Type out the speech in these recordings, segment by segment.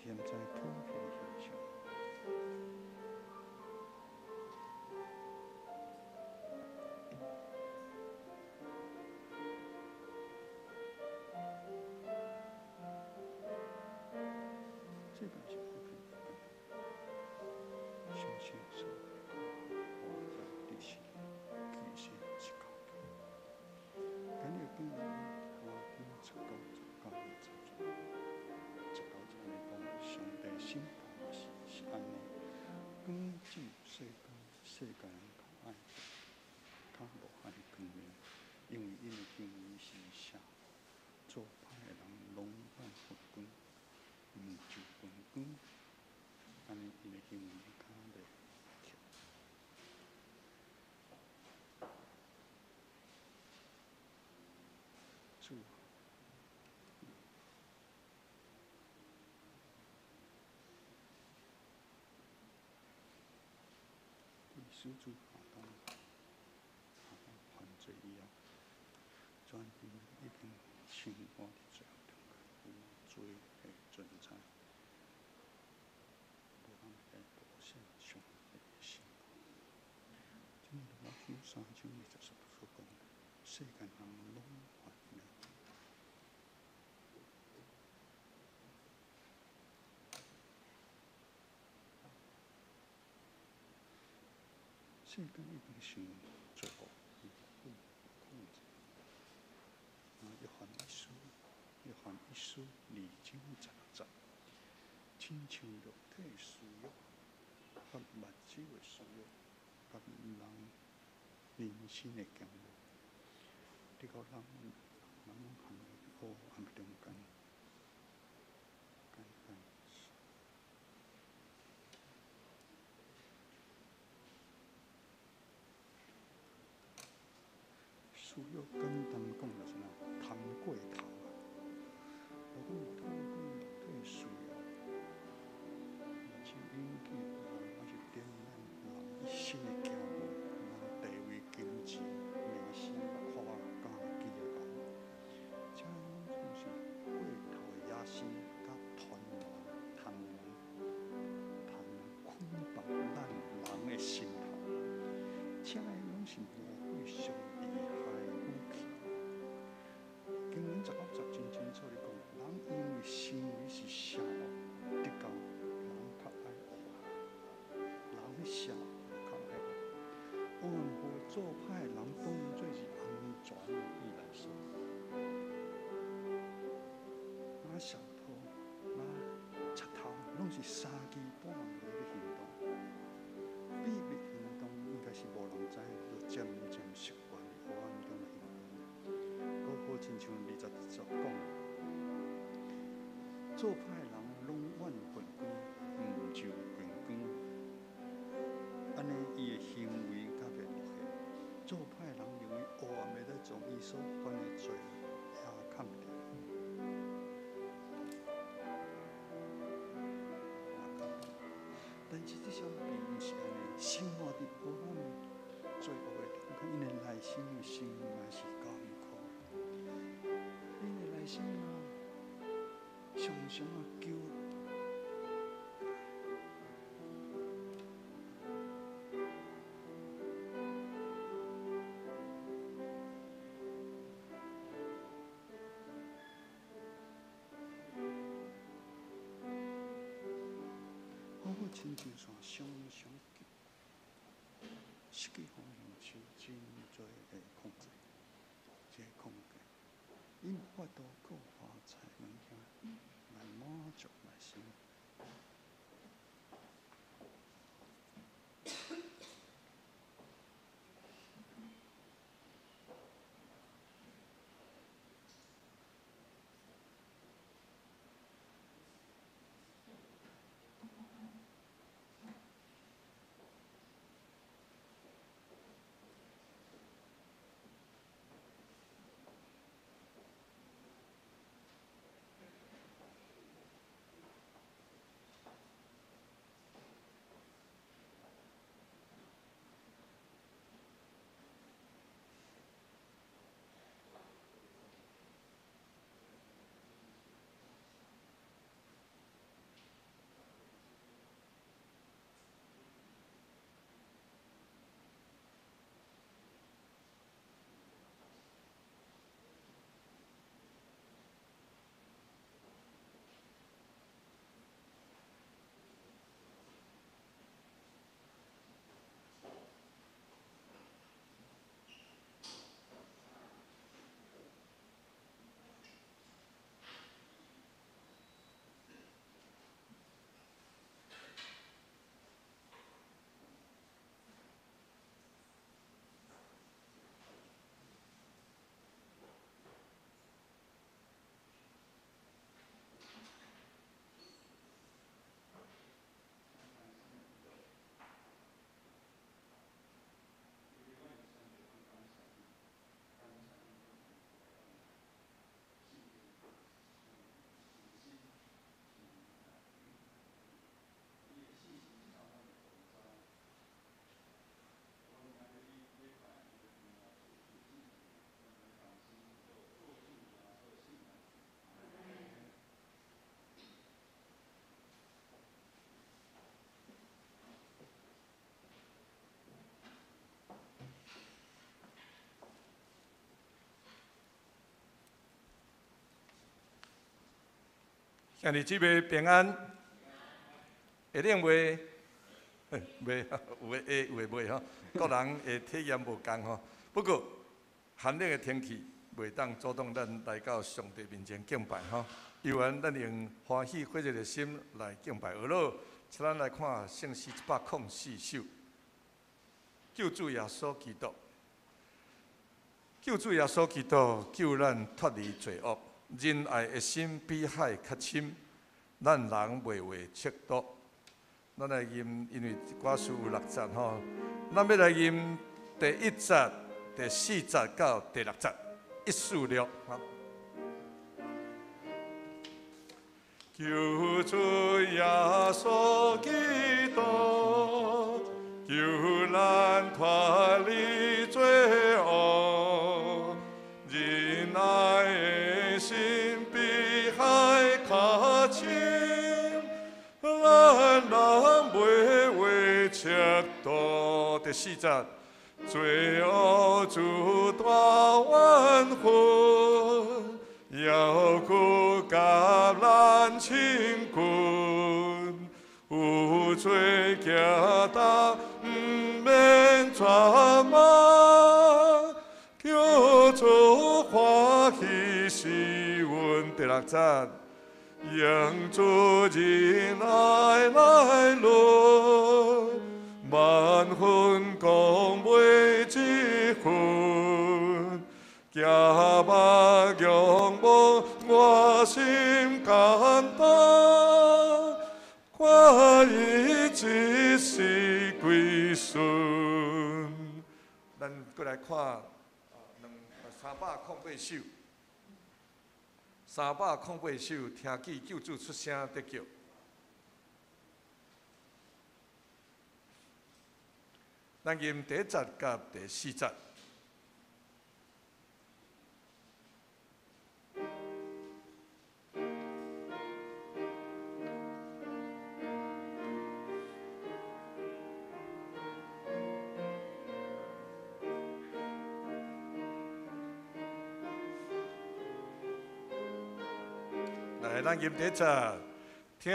现在普遍现象。这个是普遍的，相信社会我在历史其实是高的。今日今日我今出国就讲这种，这到这里讲上帝审判是安尼，光照世间人较爱，较无限光明，因为因的行为是啥？做歹的人拢犯佛光，毋就分光，安尼因的行为较袂跳。主。始祖下当犯罪以后，全人已经生活伫最后中间，有罪的存在，无人会保险上帝的审判。今日马太3章20节所讲，世间人拢犯了。世间已经是最恶，控制。约翰一书2章16节，亲像肉体的需要，甲目睭的需要，甲人生的强弱，这个人含黑暗中间，需要简单讲就是哪，贪过头啊！无讲贪过肉体的需要，就引起还是点燃人一生的骄傲，人地位、金钱、名声、富啊、家己的傲，这拢总是过头的野心，甲贪捆绑咱人的心头，这拢是魔鬼上厉害的武器。经文19节真清楚地讲，人因为行为是邪恶，得到人较爱恶，人邪恶较爱恶。恶人和做歹的人当然做是安全的意来说，小偷、贼头，拢是三更半夜的行动。秘密行动应该是无人知，就渐渐习惯伫黑暗中来行动。好亲像21节讲，做歹的人拢怨份光，毋就份光。安尼伊的行为较袂落血。做歹的人认为黑暗会来将伊所犯的罪也藏掉。但实际上并毋是安尼，生活伫黑暗罪恶的中间，因的内心的生活也是艰苦。因的内心常常求。亲像线常常急，失去方向受真多的控制，这个控制，伊无法度靠花财物件来满足内心。兄弟姊妹平安，会冷袂？袂，有诶会，有诶袂吼。各人诶体验无共吼。不过寒冷诶天气，袂当阻挡咱来到上帝面前敬拜吼。有缘咱用欢喜快乐诶心来敬拜。而落，请咱来看圣诗104首，救主耶稣基督。救主耶稣基督救咱脱离罪恶，仁爱的心比海较深，咱人袂会测度。咱来吟，因为歌词有6节吼，咱要来吟第1节、第4节到第6节，146哈。救主耶稣基督，救咱脱离罪恶。仁爱的心比海较深，咱人袂会测度。第4节，罪恶主大冤魂，要顾甲咱亲近，有罪行担毋免全骂。叫做欢喜是阮第6节，迎主仁爱来临，万分光袂一分，行目仰望我心简单，看伊一世归顺。咱过来看。308首，308首，听见救主出声得救。咱吟第1节甲第4节。来，咱吟第1节。听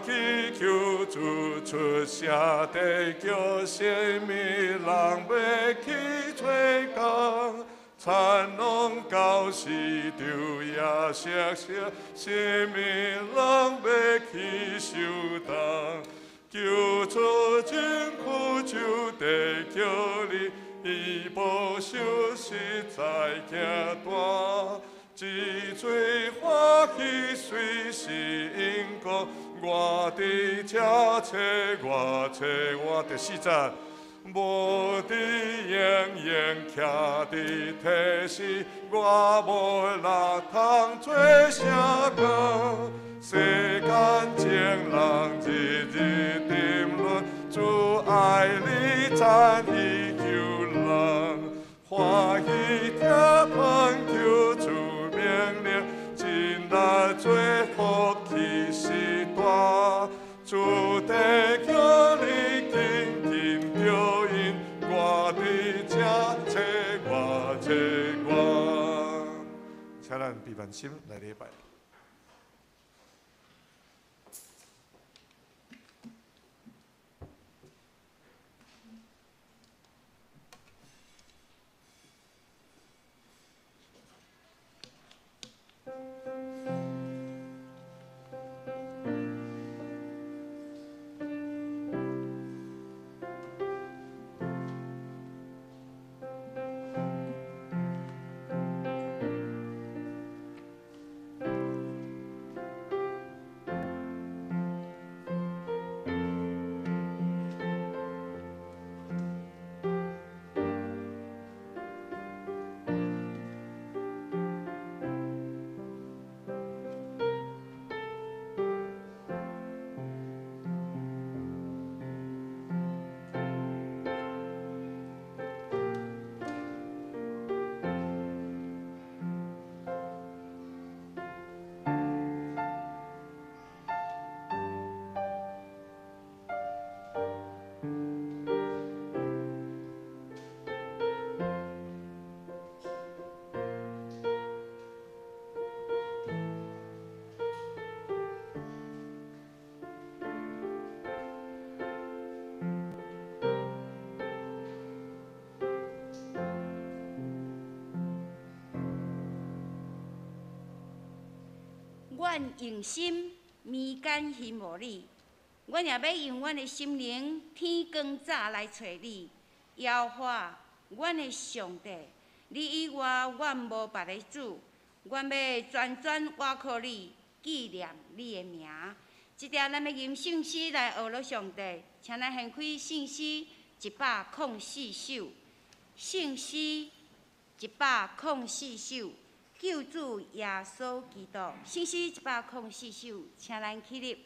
见救主出声得救，生命人要去做工，产农到时丢也熟悉，生命人要去受当。救主真苦就得救你，伊保守实在行大。一最欢喜随时因果，我伫这找我第4节，无伫永远徛伫体时，我无力通做啥工。世间情人日日沉沦，主爱你赞伊救人，欢喜听盼救主。真来做福气是大，主得叫你紧着因，我伫这找我。请咱闭眼心来礼拜。阮用心眠间寻无你，阮也要用阮的心灵天光早来找你，摇化阮的上帝。你以外，阮无别个主，阮要全全倚靠你，纪念你的名。即条咱要吟圣诗来学了上帝，请咱献开圣诗104首，圣诗104首，救主耶稣基督。圣诗104首，请咱起立。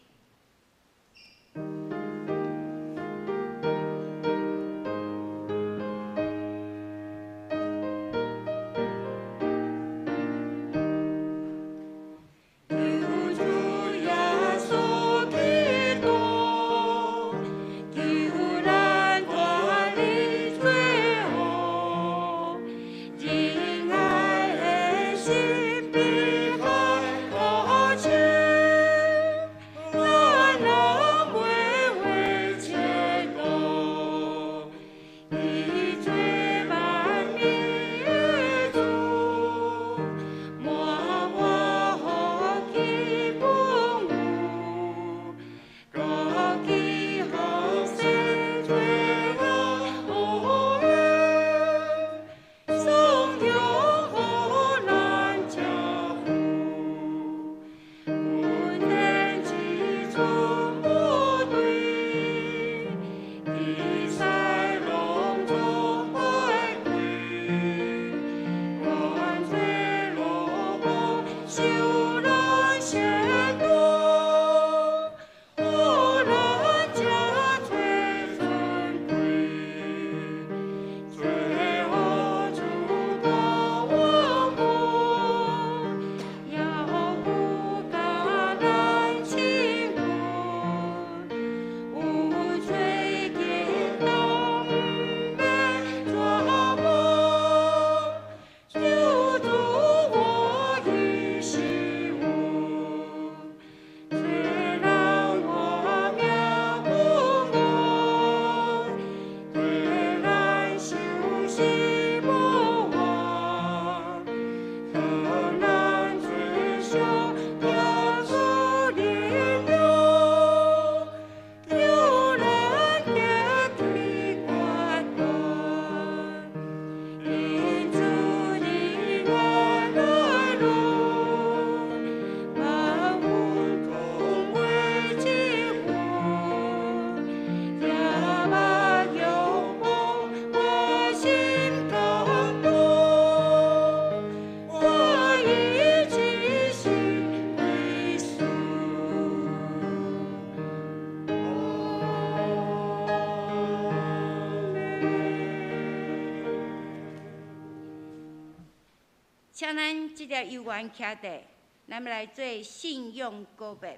请咱即条游园徛地，咱要来做信仰告别。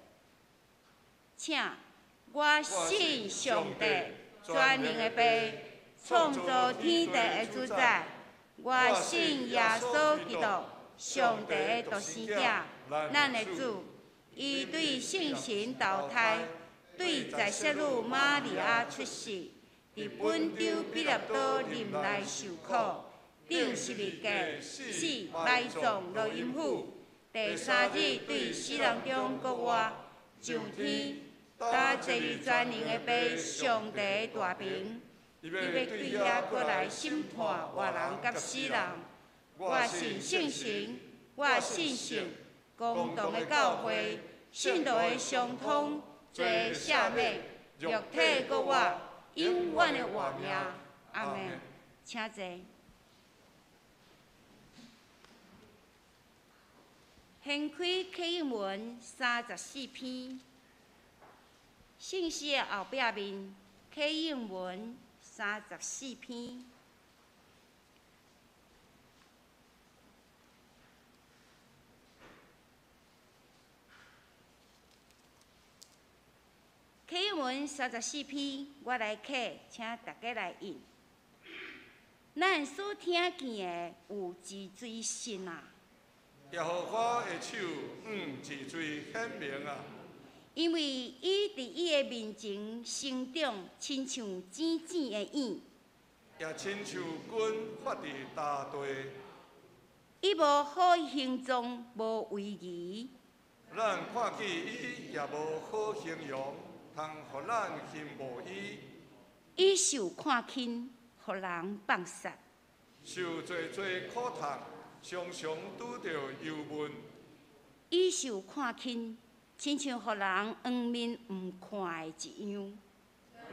请我信上帝，全能的爸，创造天地的主宰。我信耶稣基督，上帝的独生子，咱的主。伊对圣神投胎，对在色女玛利亚出世，伫本州彼拉多林内受苦。顶十字架，死埋葬落阴府。第3日对死人中国活，上天，搭坐于全能的爸上帝的大屏。伊要对遐过来审判活人甲死人。我信圣神，我信神，公道的教会，信道的相通，罪赦免，肉体国活，永远的活命。阿门。请坐。掀开启应文34篇，信息的后壁面，启应文34篇。启应文34篇，我来刻，请大家来印。咱所听见的有智慧神啊！耶和华的手智慧显明啊！因为伊伫伊的面前生长，亲像剪剪的影，也亲像棍发伫大地。伊无好形状，无威仪，咱看见伊也无好形容，通互咱羡慕伊。伊受看轻，互人放杀；受侪侪苦痛，常常拄着忧闷。伊受看轻，亲像互人黄面毋看的一样。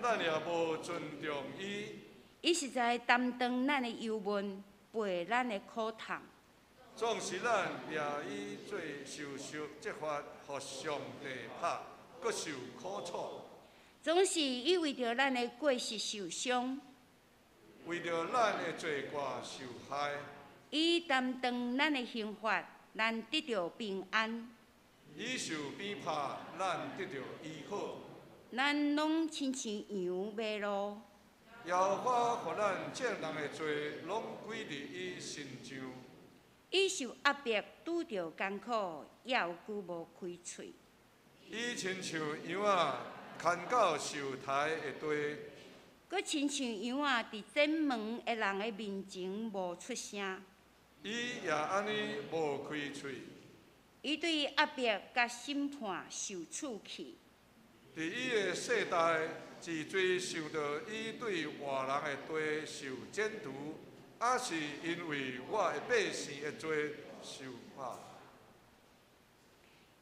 咱也无尊重伊。伊实在担当咱的忧闷，背咱的苦痛。总是咱掠伊做受责罚，互上帝拍，搁受苦楚。总是伊为着咱的过失受伤，为着咱的罪过受害。伊担当咱的刑罚，咱得到平安。伊受鞭拍，咱得到医好。咱拢亲像羊迷路，耶和华互咱正人的罪，拢归伫伊身上。伊受压迫，拄着艰苦，要久无开喙。伊亲像羊仔，牵到受台的地。佮亲像羊仔伫检门的人的面前无出声。伊也安尼无开喙。伊对压迫甲审判受处气。伫伊的世代，自罪受到伊对外人的地受剪除，也是因为我的百姓的罪受拍。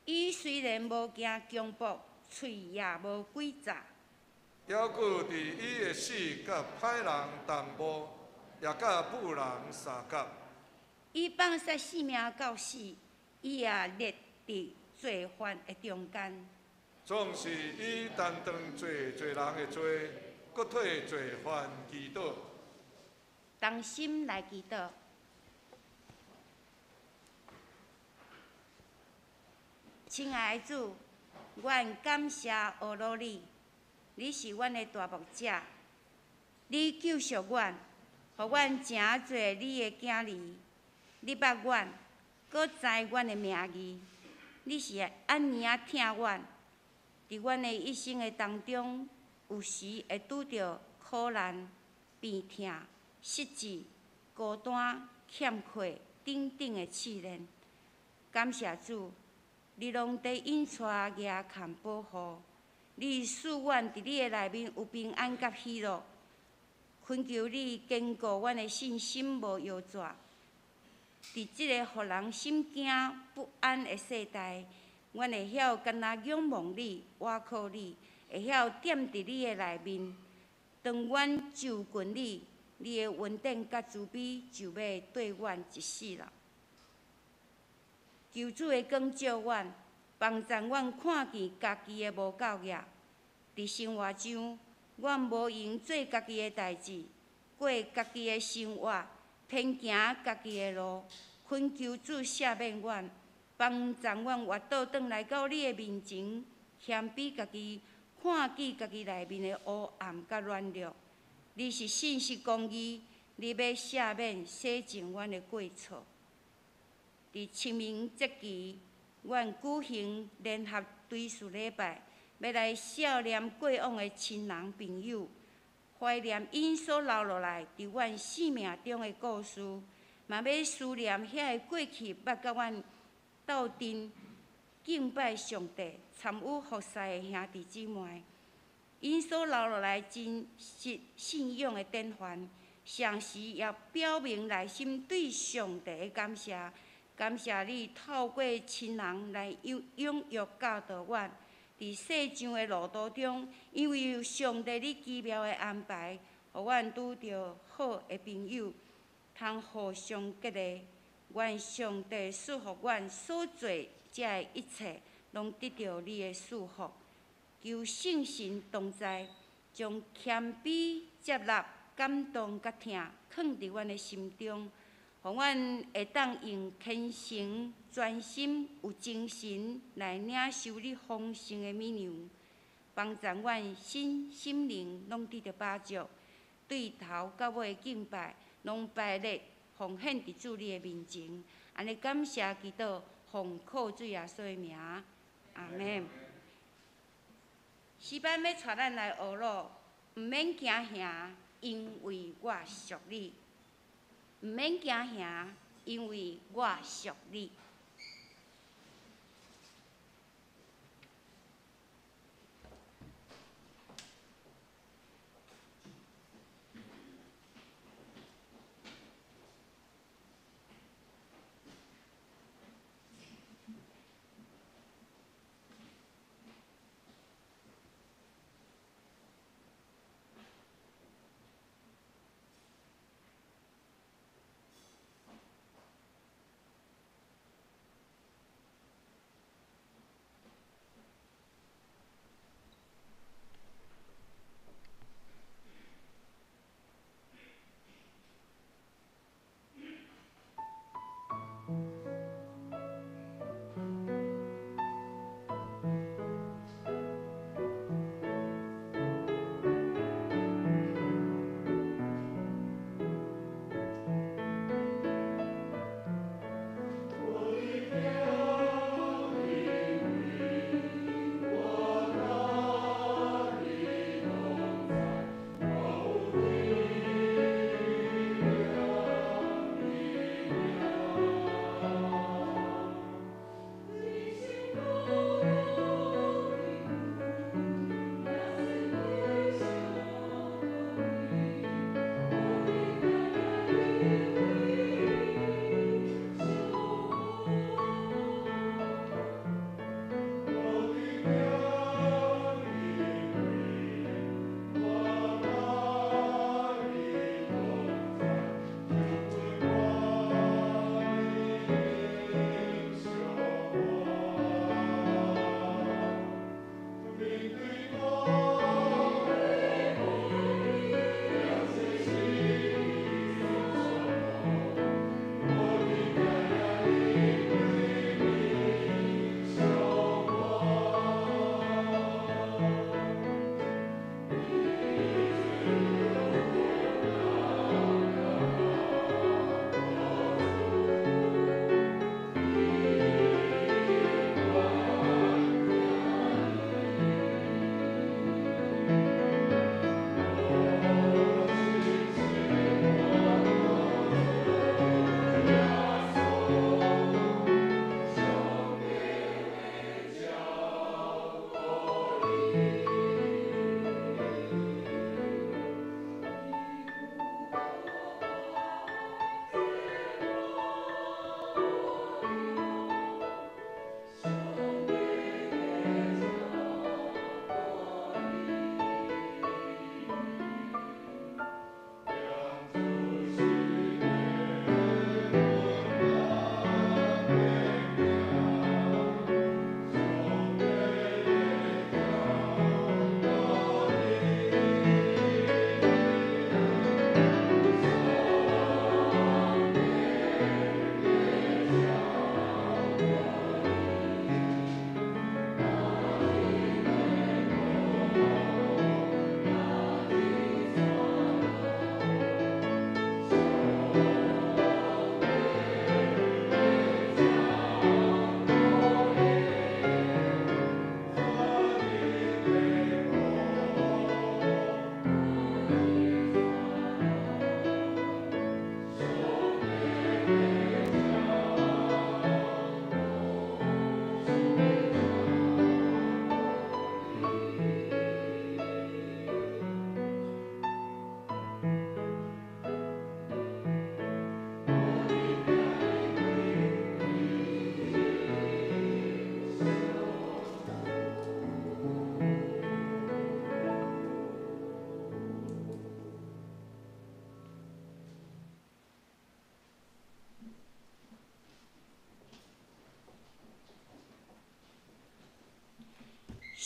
伊虽然无惊强暴，喙也无诡诈，还佫伫伊的死甲歹人同步，也甲妇人相夹。伊放杀性命到死，伊也立伫罪犯的中间。总是伊担当侪人的罪，搁替罪犯祈祷。同心来祈祷。亲爱的主，阮感谢阿罗你，你是阮的大牧者，你救赎阮，互阮诚侪你的囝儿，你捌阮，搁知阮的名义，你是安尼啊疼阮，伫阮的一生的当中，有时会拄着苦难、病痛、失志、孤单、欠缺等等的试炼。感谢主，你拢伫引带额牵保护，你使阮伫你的内面有平安甲喜乐。恳求你坚固阮的信心，无摇拽。伫即个互人心惊不安的世代，阮会晓干那仰望你、倚靠你，会晓踮伫你的内面。当阮就近你，你的恩典甲慈悲就要对阮一世人。求主的光照阮，帮助阮看见家己的无够业。伫生活上，阮无用做家己的代志，过家己的生活，偏行家己的路。恳求主赦免阮，帮助阮活倒转来到你的面前，谦卑家己，看见家己内面的黑暗甲软弱。你是信实公义，你要赦免洗净阮的过错。伫清明节期，阮举行联合追思礼拜，要来悼念过往的亲人朋友，怀念因所留落来伫阮生命中的故事，嘛要思念遐个过去捌甲阮斗阵敬拜上帝、参与服侍的兄弟姊妹。因所留落来真实信仰的典范，常时也表明内心对上帝的感谢。感谢你透过亲人来养育教导阮，伫世上的路途中，因为有上帝你奇妙的安排，互阮拄着好的朋友，通互相激励。愿上帝赐福阮所做遮的一切，拢得到你的赐福。求圣神同在，将谦卑、接纳、感动甲疼放伫阮的心中，互阮会当用虔诚、专心、有精神来领受你丰盛的美粮，帮助阮心灵拢得到饱足，对头到尾敬拜，拢拜列奉献伫主你的面前。安尼感谢祈祷，奉靠主耶稣的名，阿门。诗班要带咱来学咯，毋免惊吓，因为我属你。毋免惊吓，因为我属你。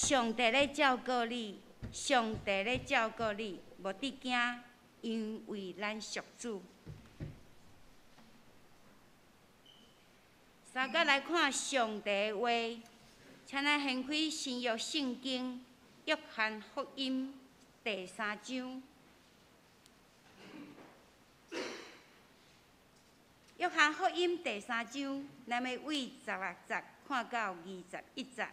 上帝咧照顾你，上帝咧照顾你，无得惊，因为咱属主。三个来看上帝的话，请咱掀开新约圣经《约翰福音》第3章。约翰福音第3章，咱要为16节看到21节。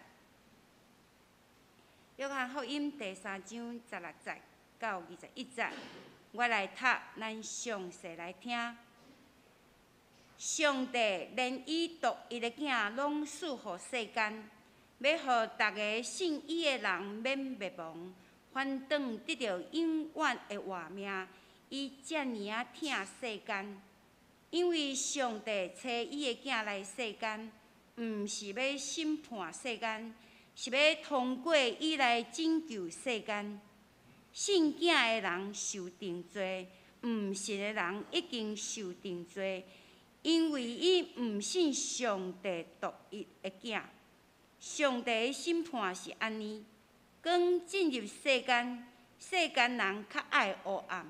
约翰福音第3章16节到21节，我来读，咱详细来听。上帝连伊独一个囝拢赐予世间，要互逐个信伊的人免灭亡，反倒得到永远的活命。伊遮尔啊疼世间，因为上帝找伊的囝来世间，毋是要审判世间，是要通过伊来拯救世间。信囝的人受定罪，毋信的人已经受定罪。因为伊毋信上帝独一的囝，上帝的审判是安尼：光进入世间，世间人较爱黑暗，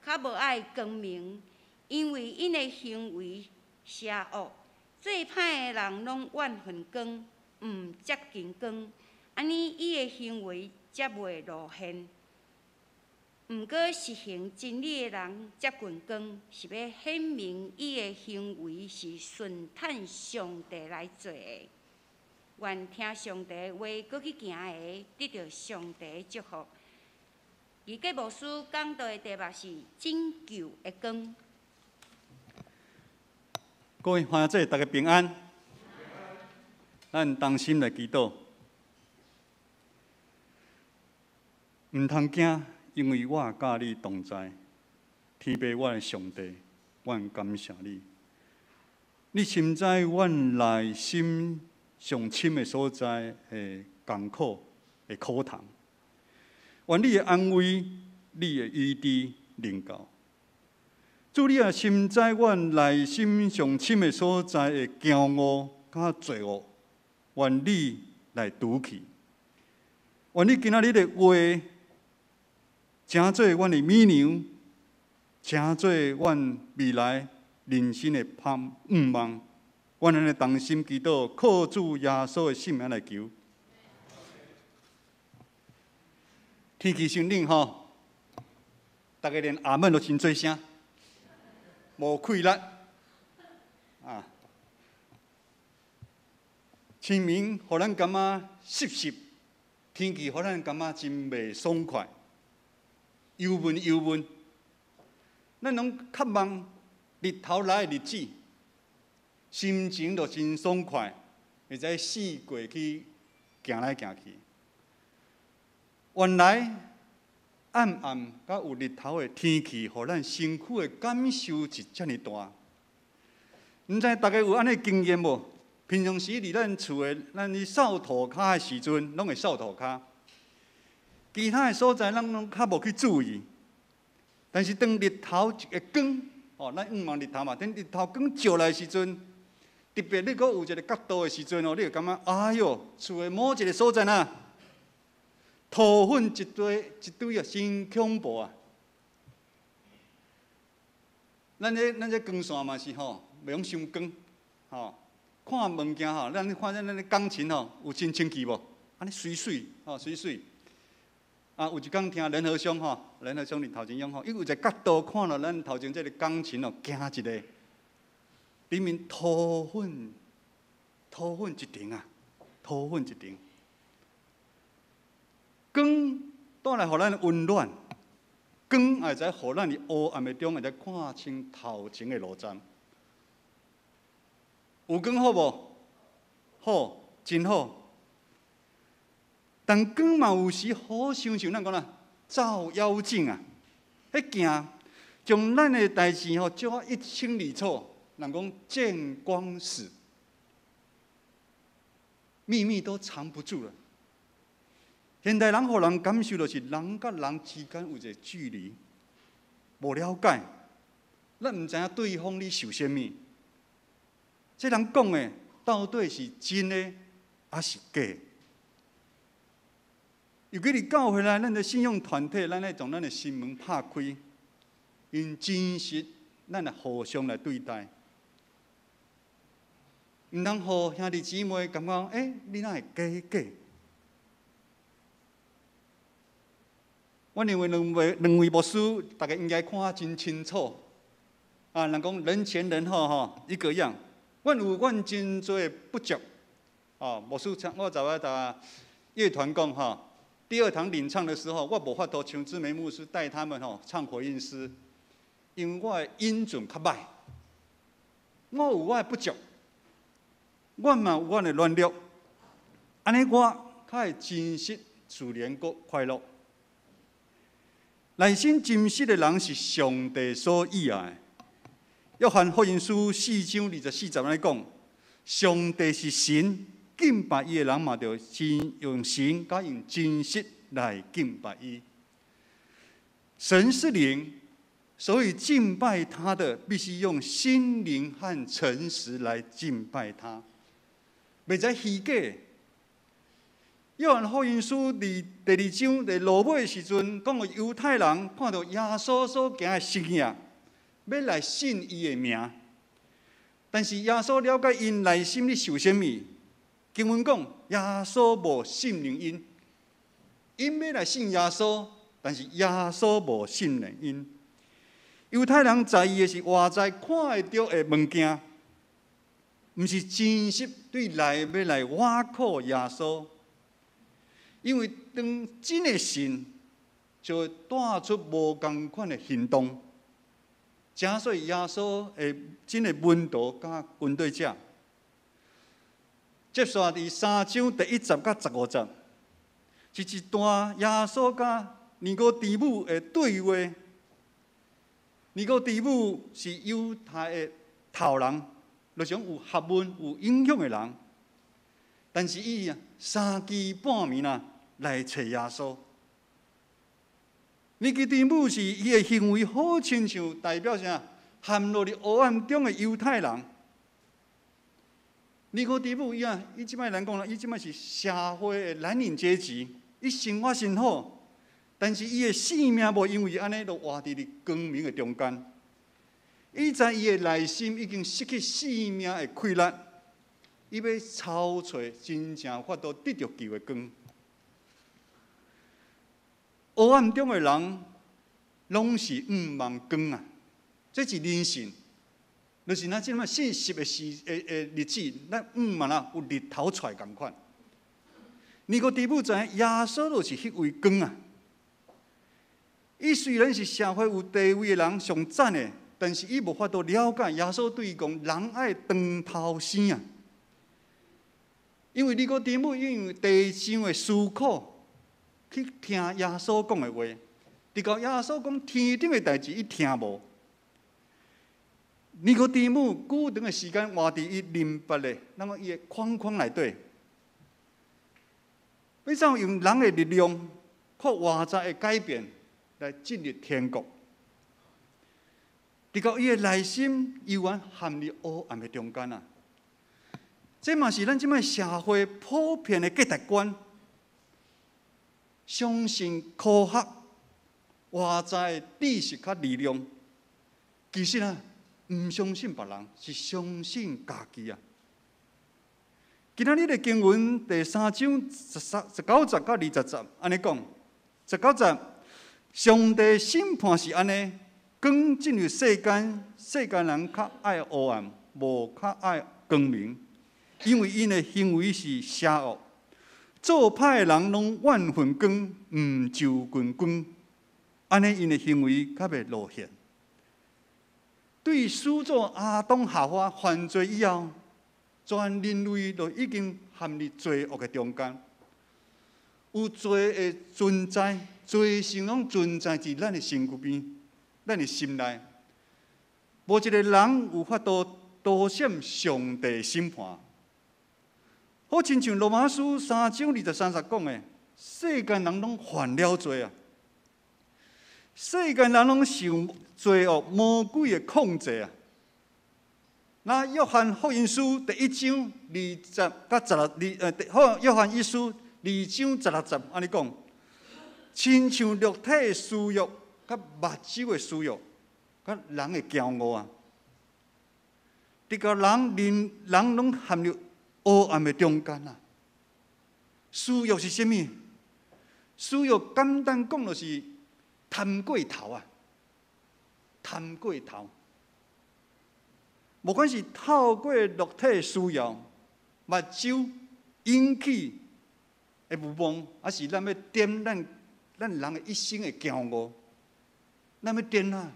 较无爱光明，因为因的行为邪恶，做歹的人拢怨恨光，毋接近光，安尼伊的行为才袂露现。毋过实行真理的人接近光，是要显明伊的行为是顺坦上帝来做的。愿听上帝的话，搁去行的，得到上帝的祝福。而个牧师讲道的题目是拯救的光。各位欢姐，大家平安。咱同心来祈祷，毋通惊。因为我甲你同在，天父我的上帝，阮感谢你。你深知阮内心上深的所在的艰苦的苦痛，愿你的安慰、你的医治临到。主，你也深知阮内心上深的所在的骄傲甲罪恶，愿你来除去。愿你今仔日的话。成做阮的美娘，成做阮未来人生的盼望。阮安尼同心祈祷，靠主耶稣的圣名来求。天气伤冷吼，大家连阿门都真做声，无气力啊！清明，互咱感觉湿湿；天气，互咱感觉真袂爽快。忧闷，咱拢渴望日头来的日子，心情就真爽快，会使四过去行来行去。原来暗甲有日头的天气，互咱身躯的感受是遮尔大。毋知大家有安尼经验无？平常时伫咱厝的，咱去扫涂骹的时阵，拢会扫涂骹。其他的所在，咱拢较无去注意。但是当日头一个光，咱仰望日头嘛，等日头光照来的时阵，特别你搁有一个角度的时阵你会感觉，哎哟，厝的某一个所在呐，土粉一堆啊，真恐怖啊！咱这光线嘛是袂用伤光，看物件咱看咱的钢琴有真清气无？安尼水水，水水。有一天听联合乡联合乡伫头前乡伊有一个角度看到咱头前这个钢琴惊一个，里面土粉一顶啊，土粉一顶。光带来互咱温暖，光会使互咱伫黑暗的中会使看清头前的路站。有光好无？好，真好。但光嘛有时好像咱讲啦，照妖镜啊，迄镜将咱的代志照啊一清二楚。人讲见光死，秘密都藏不住了。现代人互人感受就是人甲人之间有一个距离，无了解，咱毋知影对方咧受啥物。这人讲的到底是真的还是假？尤其伫教会内，咱的信仰团体，咱来从咱的心门拍开，用真实，咱来互相来对待。毋通互兄弟姊妹感觉，你哪会假？我认为两位牧师，大家应该看得真清楚。人讲人前人后一个样。阮有阮真多不足。牧师我早啊甲乐团讲第二堂领唱的时候，我无法度像志梅牧师带他们唱回应诗，因为我的音准较歹，我有我的不足，我嘛有我的软弱，安尼我较会真实自然阁快乐。内心真实的人是上帝所喜爱的。约翰福音书4章24节安尼讲：上帝是神，敬拜伊的人嘛，就用神甲用真实来敬拜伊。神是灵，所以敬拜他的必须用心灵和诚实来敬拜他，袂使虚假。约翰福音书第2章在落尾的时阵，讲到犹太人看到耶稣所行的实业，要来信伊的名，但是耶稣了解因内心咧受什么。经文讲，耶稣无信任因，因要来信耶稣，但是耶稣无信任因。犹太人在意的是外在看会到的物件，毋是真实对内要来挖苦耶稣。因为当真的信，就会带出无同款的行动。正所以耶稣的真的门徒甲军队者，接续第3章第1节到15节，是一段耶稣甲尼哥底母的对话。尼哥底母是犹太的头人，就像有学问、有影响的人，但是伊3更半暝来找耶稣。尼哥底母是伊的行为好亲像代表啥？陷落伫黑暗中的犹太人。尼哥底母伊即摆人讲啦，伊即摆是社会的蓝领阶级，伊生活真好，但是伊的性命无因为安尼，就活伫咧光明的中间。伊知伊的内心已经失去生命的快乐，伊要找找真正法度得着救的光。黑暗中的人，拢是望光啊！这是人性，就是咱即摆现实的日子，咱望有日头出来共款。尼哥底母知影耶稣就是迄位光啊！伊虽然是社会有地位的人上赞的，但是伊无法度了解耶稣对伊讲人爱长头生啊！因为尼哥底母因为地上的思考。去听耶稣讲的话，直到耶稣讲天顶的代志，伊听无。尼哥底母久长的时间活伫伊明白的，那么伊的框框内底，要怎用人的力量，靠外在的改变来进入天国？直到伊的内心永远陷入黑暗的中间啊！这嘛是咱即摆社会普遍的价值观。相信科学、外在知识甲力量，其实唔相信别人，是相信家己啊。今仔日的经文第3章19节到20节，安尼讲：19节，上帝审判是安尼，光进入世间，世间人较爱黑暗，无较爱光明，因为因的行为是邪恶。做歹的人拢怨恨光，唔就近光，安尼因的行为较袂露显。对始祖亚当夏娃犯罪以后，全人类就已经陷入罪恶的中间。有罪的存在，罪性拢存在伫咱的身躯边，咱的心内。无一个人有法度躲闪上帝审判。好亲像罗马书3章23节讲的，世间人拢犯了罪啊！世间人拢受罪恶魔鬼的控制啊！那约翰福音书第1章20到16，约翰一书2章16节安尼讲，亲像肉体的私欲，甲目睭的私欲，甲人的骄傲啊！这个人拢陷入黑暗的中间啊！私欲是啥物？私欲简单讲就是贪过头啊！贪过头，无管是透过肉体的需要、目睭引起的欲望，还是咱要点咱人的一生的骄傲，咱要点啊？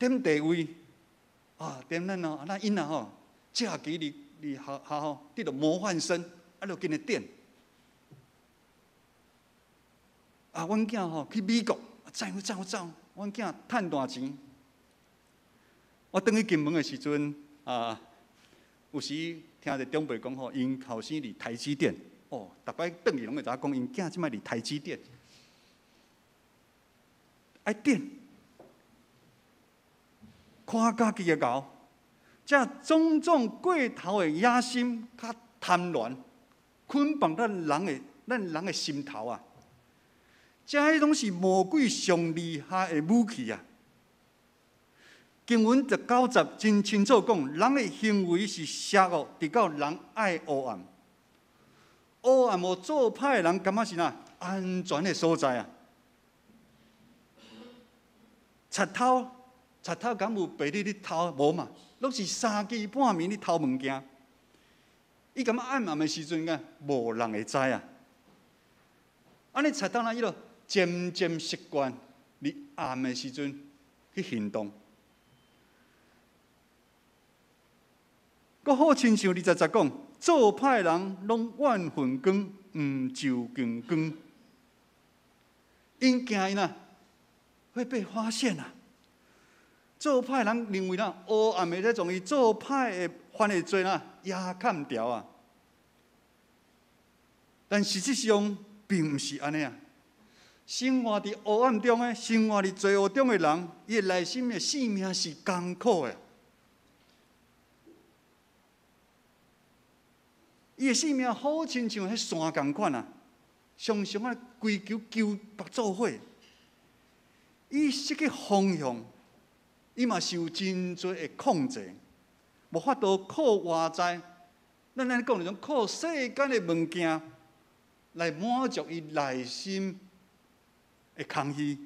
点地位啊？点咱哦，咱因啊吼，假期离学校得到模范生，啊，就跟着点。啊，阮囝吼去美国，走，阮囝趁大钱。我转去金门的时阵，有时听着长辈讲吼，因后生伫台积电，哦，逐摆转去拢会知影讲，因囝即摆伫台积电，爱点，看家己的牛，这种种过头的野心、较贪婪，捆绑咱人的心头啊！这迄拢是魔鬼上厉害的武器啊！经文90真清楚讲，人的行为是邪恶，直到人爱黑暗。黑暗无做歹的人，感觉是哪安全的所在啊？贼偷敢有白日偷无嘛？拢是3更半暝咧偷物件。伊感觉暗的时阵啊，无人会知啊。安尼贼偷呢，伊就渐渐习惯伫暗的时阵去行动。搁好亲像20讲，做歹人拢怨恨光，毋就近光。因惊因啊，会被发现啊！做歹人认为黑暗的在从伊做歹的犯的罪压砍掉啊。但实际上并毋是安尼啊！生活伫黑暗中的、生活伫罪恶中的人，伊内心的性命是艰苦的。伊的性命好亲像迄山共款啊，常常啊追求白做伙。伊失去方向，伊嘛受真多的控制，无法度靠外在，咱讲那种靠世间的物件来满足伊内心的空虚。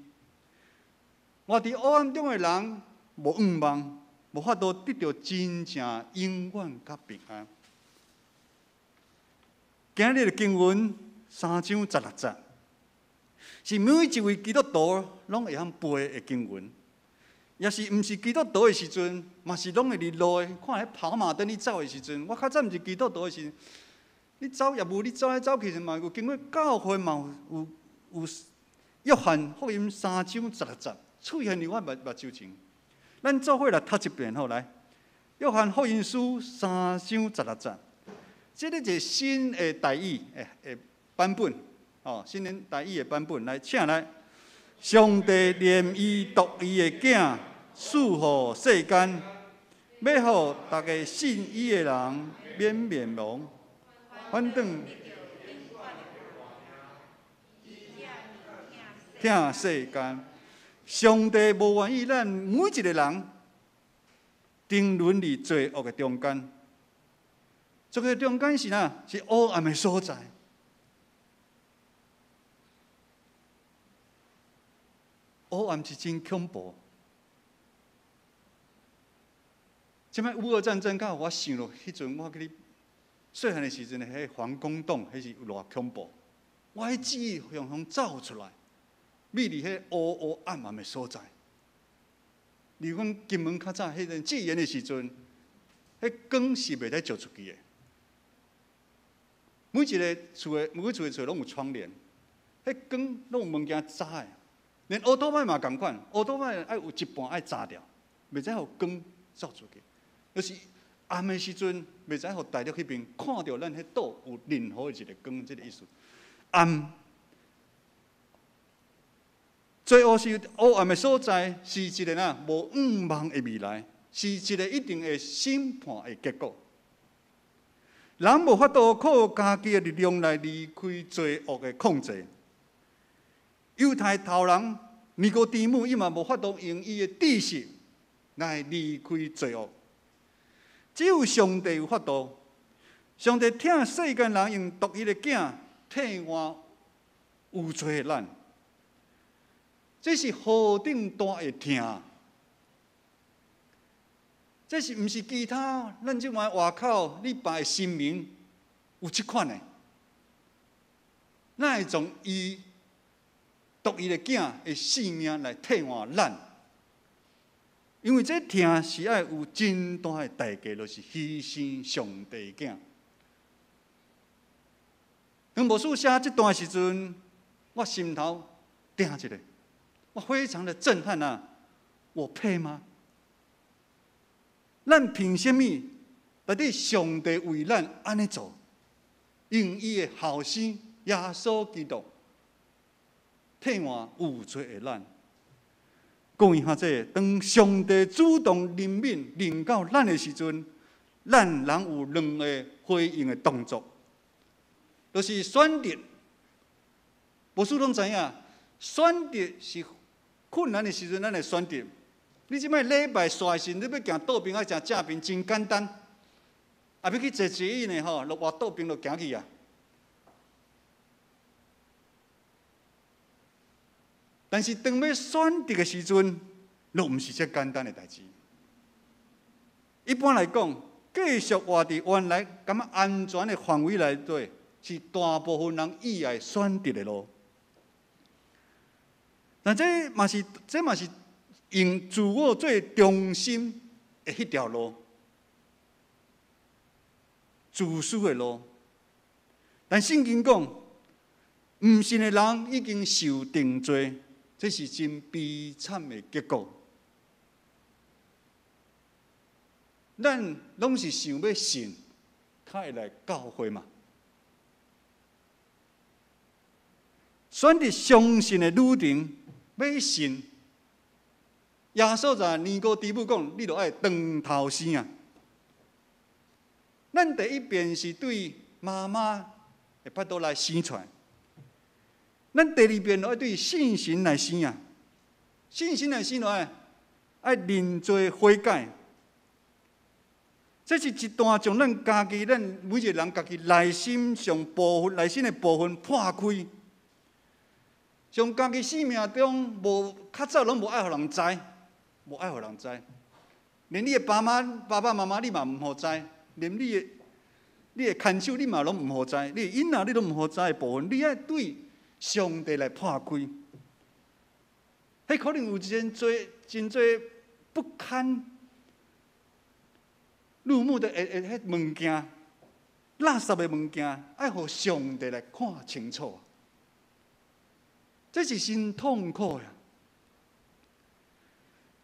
活伫黑暗中的人，无愿望，无法度得到真正永远甲平安。今日的经文3章16节，是每一位基督徒拢会晓背的经文。也是毋是基督徒的时阵，嘛是拢会伫路的看迄跑马灯你走的时阵。我较早毋是基督徒的时阵，你走业务，你走来走去嘛，有经过教会嘛，有约翰福音3章16节，出现伫我目睭前。咱做伙来读一遍好来。约翰福音书3章16节。这个是新的台语的版本，哦，新的台语的版本来，请来。上帝怜伊独伊的囝，赐予世间，要互大家信伊的人免灭亡，反正疼世间。上帝无愿意咱每一个人沉沦伫罪恶的中间。这个中间是哪？是黑暗的所在。黑暗是真恐怖。即摆乌俄战争，甲我想到迄阵，我记细汉的时阵，迄防空洞，迄是有偌恐怖。我迄记忆向向走出来，秘伫迄黑暗暗的所在。离阮金门较早迄阵戒严的时阵，迄光是袂使照出去的。每一个厝的厝拢有窗帘，迄光拢有物件炸的，连乌托邦嘛共款，乌托邦爱有一半爱炸掉，袂使互光照出去。就是暗的时阵，袂使互大陆迄边看到咱迄岛有任何一个光，这个意思。暗，最后是黑暗的所在，是一个无愿望的未来，是一个一定的审判的结果。人无法度靠家己的力量来离开罪恶的控制。犹太头人尼哥底母伊嘛无法度用伊的知识来离开罪恶，只有上帝有法度。上帝听世间人用独一的囝替换有罪的咱，这是何等大的疼！这是毋是其他咱即卖外口你拜的神明有即款的？咱会从伊独一的囝的性命来替换咱？因为这疼是爱有真大的代价，就是牺牲上帝的囝。当牧师写这段时阵，我心头定一个，我非常的震撼啊！我配吗？咱凭什么？到底上帝为咱安尼做，用伊的后生耶稣基督替换有罪的咱。各位学者，当上帝主动怜悯临到咱的时阵，咱人有两个回应的动作，就是选择。牧师拢知影，选择是困难的时阵，咱会选择。你即摆礼拜刷神，你要行倒边啊，行正边，真简单。啊，要去坐捷运的吼，落外倒边就行去啊。但是当要选择的时阵，就毋是遮简单的代志。一般来讲，继续活伫原来感觉安全的范围内底，是大部分人以外选择的路。但这嘛是用自我做中心的迄条路，自私的路。但圣经讲，毋信的人已经受定罪，这是真悲惨的结果。咱拢是想要信，才会来教会嘛。选择相信的旅程，要信。耶稣在尼哥底母讲：“你著爱长头生啊！”咱第一遍是对妈妈的巴肚来生出来，咱第二遍就爱对信心来生啊！信心来生落来，爱认罪悔改。这是一段将咱家己、咱每一个人家己内心上部分、内心的部分破开，从家己生命中无较早拢无爱互人知。无爱互人知，连你的爸爸妈妈你嘛毋好知，连你的牵手你嘛拢毋好知，你的囡仔你拢毋好知的部分，你爱对上帝来破开。迄可能有真侪不堪入目的迄物件，垃圾的物件，爱互上帝来看清楚。这是真痛苦呀！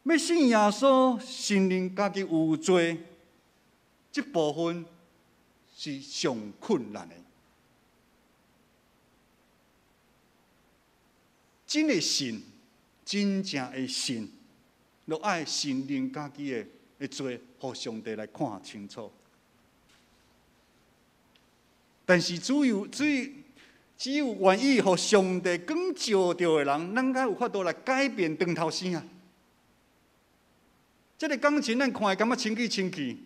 要信耶稣，承认家己有罪，这部分是上困难的。真的信，真正的信，就爱承认家己的罪，互上帝来看清楚。但是只有愿意互上帝光照到的人，咱才有法度来改变长头生啊！这个感情咱看会感觉清气，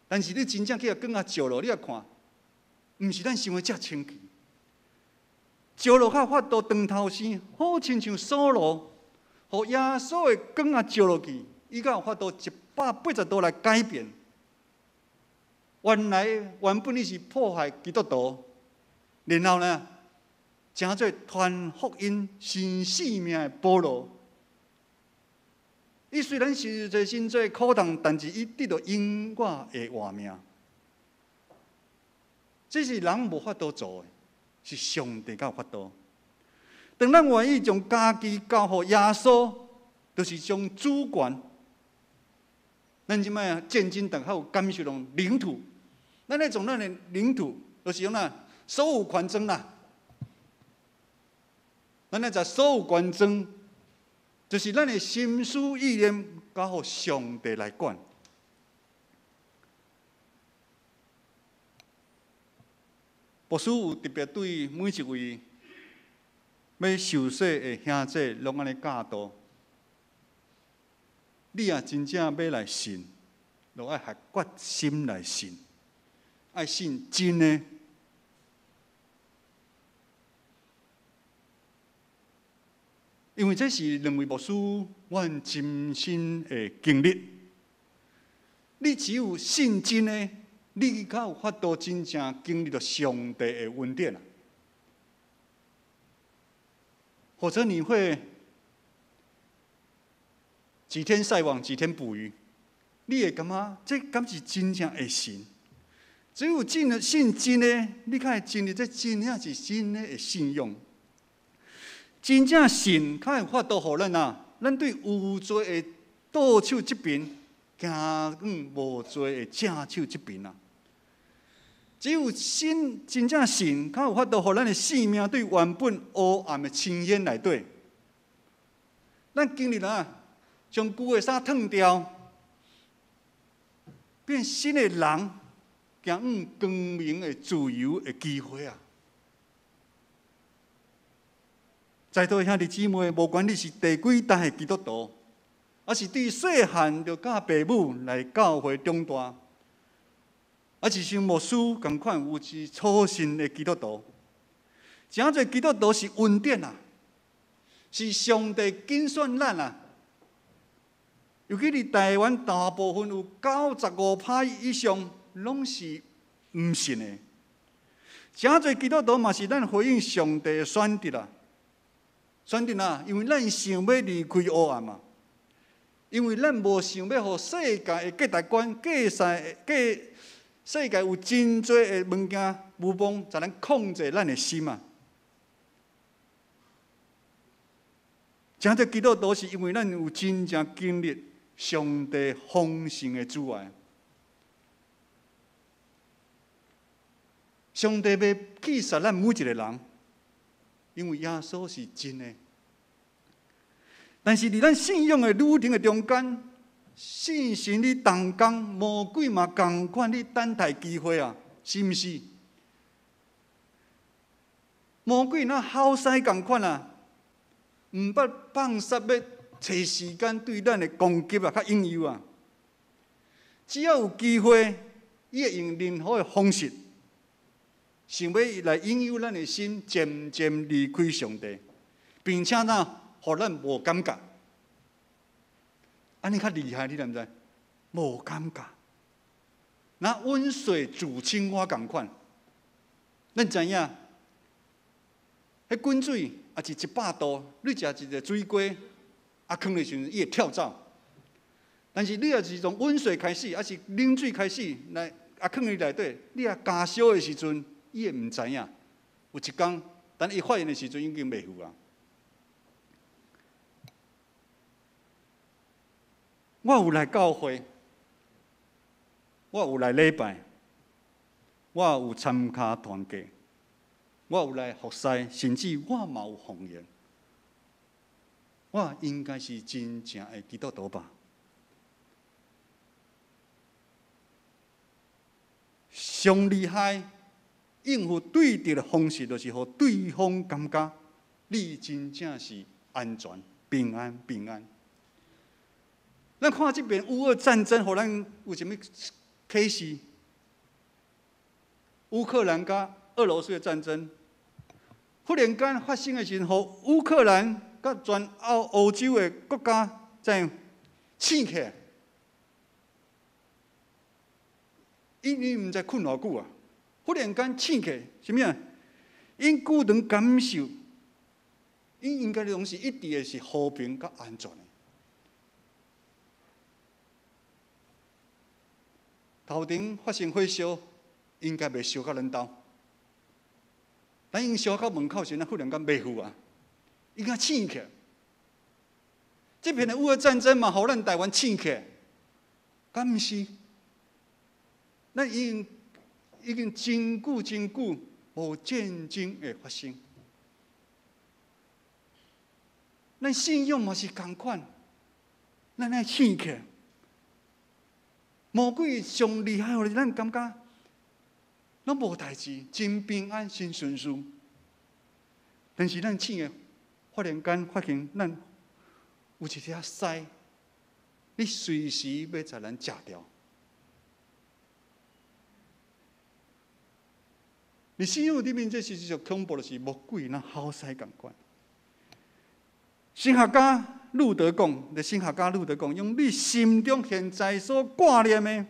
但是你真正去甲光照落，你也看，毋是咱想的遮清气。照落较法度长头生，好亲像扫罗，互耶稣的光照落去，伊才有法度180度来改变。原本你是迫害基督徒，然后呢，成做传福音、新性命的保罗。伊虽然是真做苦痛，但是伊得到永远的活命。这是人无法度做的，是上帝才有法度。当咱愿意将家己交予耶稣，就是将主权。咱即摆战争，大家有感受到领土，咱咧从咱的领土，就是用所有权争啦。咱咧在所有权争。就是咱的心思意念，交予上帝来管。牧师有特别对每一位要受洗的兄弟，拢安尼教导。你也真正要来信，就爱下决心来信，爱信真的。因为这是两位牧师阮亲身的经历。你只有信真的，你才有法度真正经历到上帝的恩典啊！否则你会几天晒网，几天捕鱼，你会感觉这敢是真正的信？只有信真的，你才会经历这真正是真的信用。真正信，才会法度互咱啊，咱对有罪的倒手这边，行无罪的正手这边啊。只有真正信，才有法度互咱的性命对原本黑暗的深渊内底，咱经历啊，将旧的衫脱掉，变新的人，行光明的自由的机会啊！在座兄弟姊妹，无管你是第几代的基督徒，还是对细汉就教父母来教会长大，还是像牧师同款有是初信的基督徒，真侪基督徒是恩典啊，是上帝拣选咱啊。尤其伫台湾，大部分有95%以上拢是毋信的，真侪基督徒嘛是咱回应上帝的选择啊。选择啊，因为咱想要离开黑暗嘛，因为咱无想要互世界的价值观、世界有真多的物件、无望，才能控制咱的心嘛。真正基督徒是因为咱有真正经历上帝丰盛的主爱，上帝要去杀咱每一个人。因为耶稣是真的，但是伫咱信仰的旅程的中间，信神你同工，魔鬼嘛同款，你等待机会啊，是毋是？魔鬼那好使同款啊，毋捌放杀要找时间对咱的攻击啊，较引诱啊。只要有机会，伊会用任何的方式。想要来引诱咱的心，渐渐离开上帝，并且互咱无感觉。安尼较厉害，你知毋知？无感觉，那温水煮青蛙同款。咱知影，迄滚水也是100度，你食一个水鸡，放的时阵伊会跳蚤。但是你若是从温水开始，还是冷水开始来放伫内底，你加烧的时阵。伊也毋知影，有一天，等伊发现的时阵，已经袂赴啊。我有来教会，我有来礼拜，我有参加团契，我有来服侍，甚至我嘛有奉献。我应该是真正的基督徒吧？上厉害！应付对敌的方式，就是互对方感觉你真正是安全、平安、平安。咱看这边乌俄战争，互咱有什么启示？乌克兰甲俄罗斯的战争，忽然间发生的时候，互乌克兰甲全欧洲的国家在醒起来，因毋知困偌久啊。忽然间醒起来，什么啊？因久长感受，因应该拢是一直的是和平甲安全的。头前发生火烧，应该袂烧到咱兜，但因烧到门口时，忽然间袂赴啊，应该醒起来。这片的乌俄战争嘛，互咱台湾醒起来，敢毋是？咱已经真久真久无战争的发生，咱信仰嘛是同款，咱爱醒起来。魔鬼上厉害，互咱感觉拢无代志，真平安，真顺遂。但是咱醒的，忽然间发现咱有一条屎，你随时要在咱食掉。你信仰里面这是最恐怖的是魔鬼那好屎共款。神学家路德讲，用你心中现在所挂念的，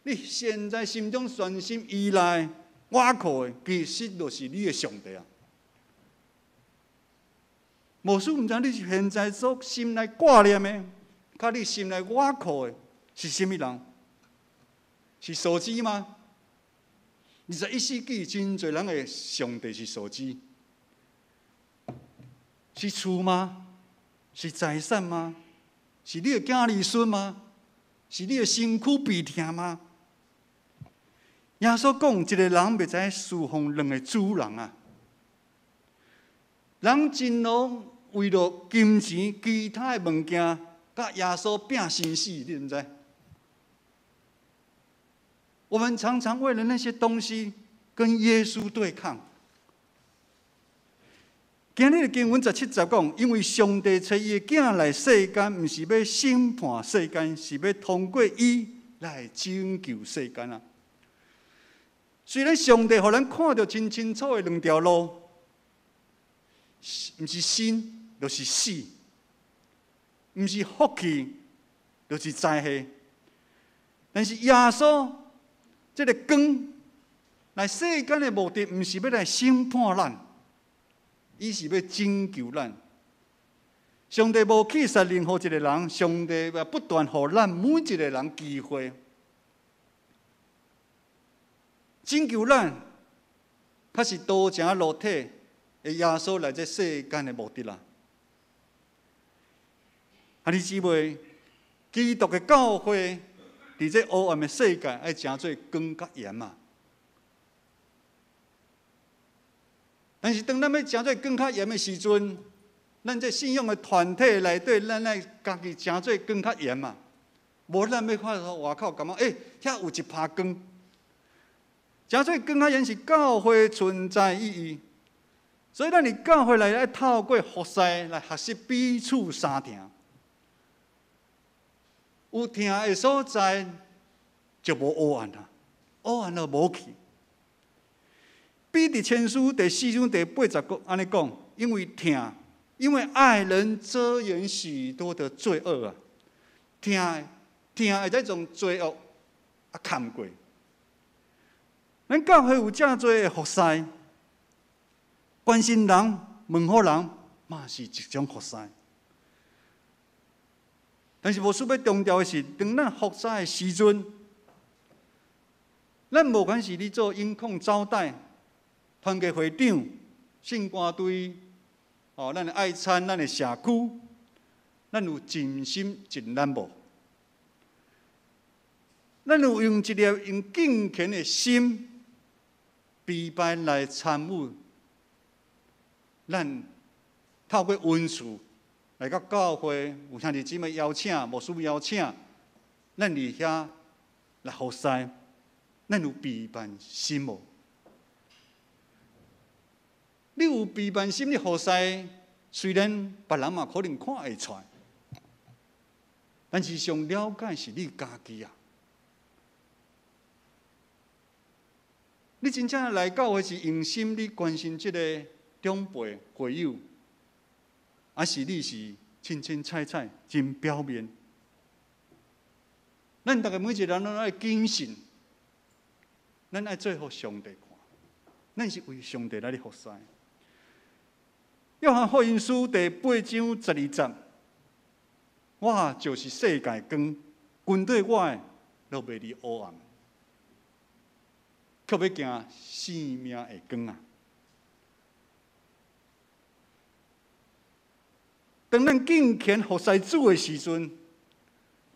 你现在心中全心依赖、倚靠的，其实就是你的上帝啊。无须唔知你现在所心内挂念的，甲你心内倚靠的是甚物人？是手机吗？21世纪真侪人的上帝是手机，是厝吗？是财产吗？是你的囝儿孙吗？是你的身躯鼻痛吗？耶稣讲，一个人袂知侍奉两个主人啊！人真容为了金钱、其他的物件，甲耶稣拼生死，你知唔知？我们常常为了那些东西跟耶稣对抗。今日的经文17节讲，因为上帝差伊的囝来世间，不是要审判世间，是要通过伊来拯救世间啊！虽然上帝互咱看到真清楚的两条路，不是生就是死，不是福气就是灾祸，但是耶稣这个光来世间的目的，不是要来审判咱。伊是要拯救咱。上帝无去杀任何一个人，上帝要不断予咱每一个人机会，拯救咱，才是道成肉体的耶稣来这世间的目的啦。兄弟姊妹，基督的教会伫这黑暗的世界，爱成做光甲盐嘛。但是，当咱要成做更较严的时阵，咱这信仰的团体内底，咱爱家己成做更较严嘛。无咱要看到外口感觉，遐有一拍光。成做更较严是教会存在意义，所以咱伫教会内爱透过服侍来学习彼此相听。有听的所在，就无黑暗啦，黑暗就无去。彼得前书第4章第8节安尼讲，因为爱人遮掩许多的罪恶啊，听会使从罪恶砍过。咱教会有正多的服侍，关心人、问候人，嘛是一种服侍。但是无需要强调的是，当咱服侍的时阵，咱无管是你做音控招待。团结会长、圣歌队，咱的爱餐、咱的社区，咱有尽心尽力无？咱有用一粒用敬虔的心，陪伴来参与，咱透过文字来到教会，有兄弟姊妹邀请，无需邀请，咱伫遐来服侍，咱有陪伴心无？你有陪伴心的服侍，虽然别人嘛可能看会出来，但是上了解是你家己啊。你真正来教会是用心，你关心这个长辈会友，还是你是清菜真表面？咱大家每一个人都爱谨慎，咱爱做互上帝看，咱是为上帝来服侍。约翰福音书第8章12节，我就是世界光，跟对我的，就袂离黑暗，却要行生命的光啊！当咱敬虔服侍主的时阵，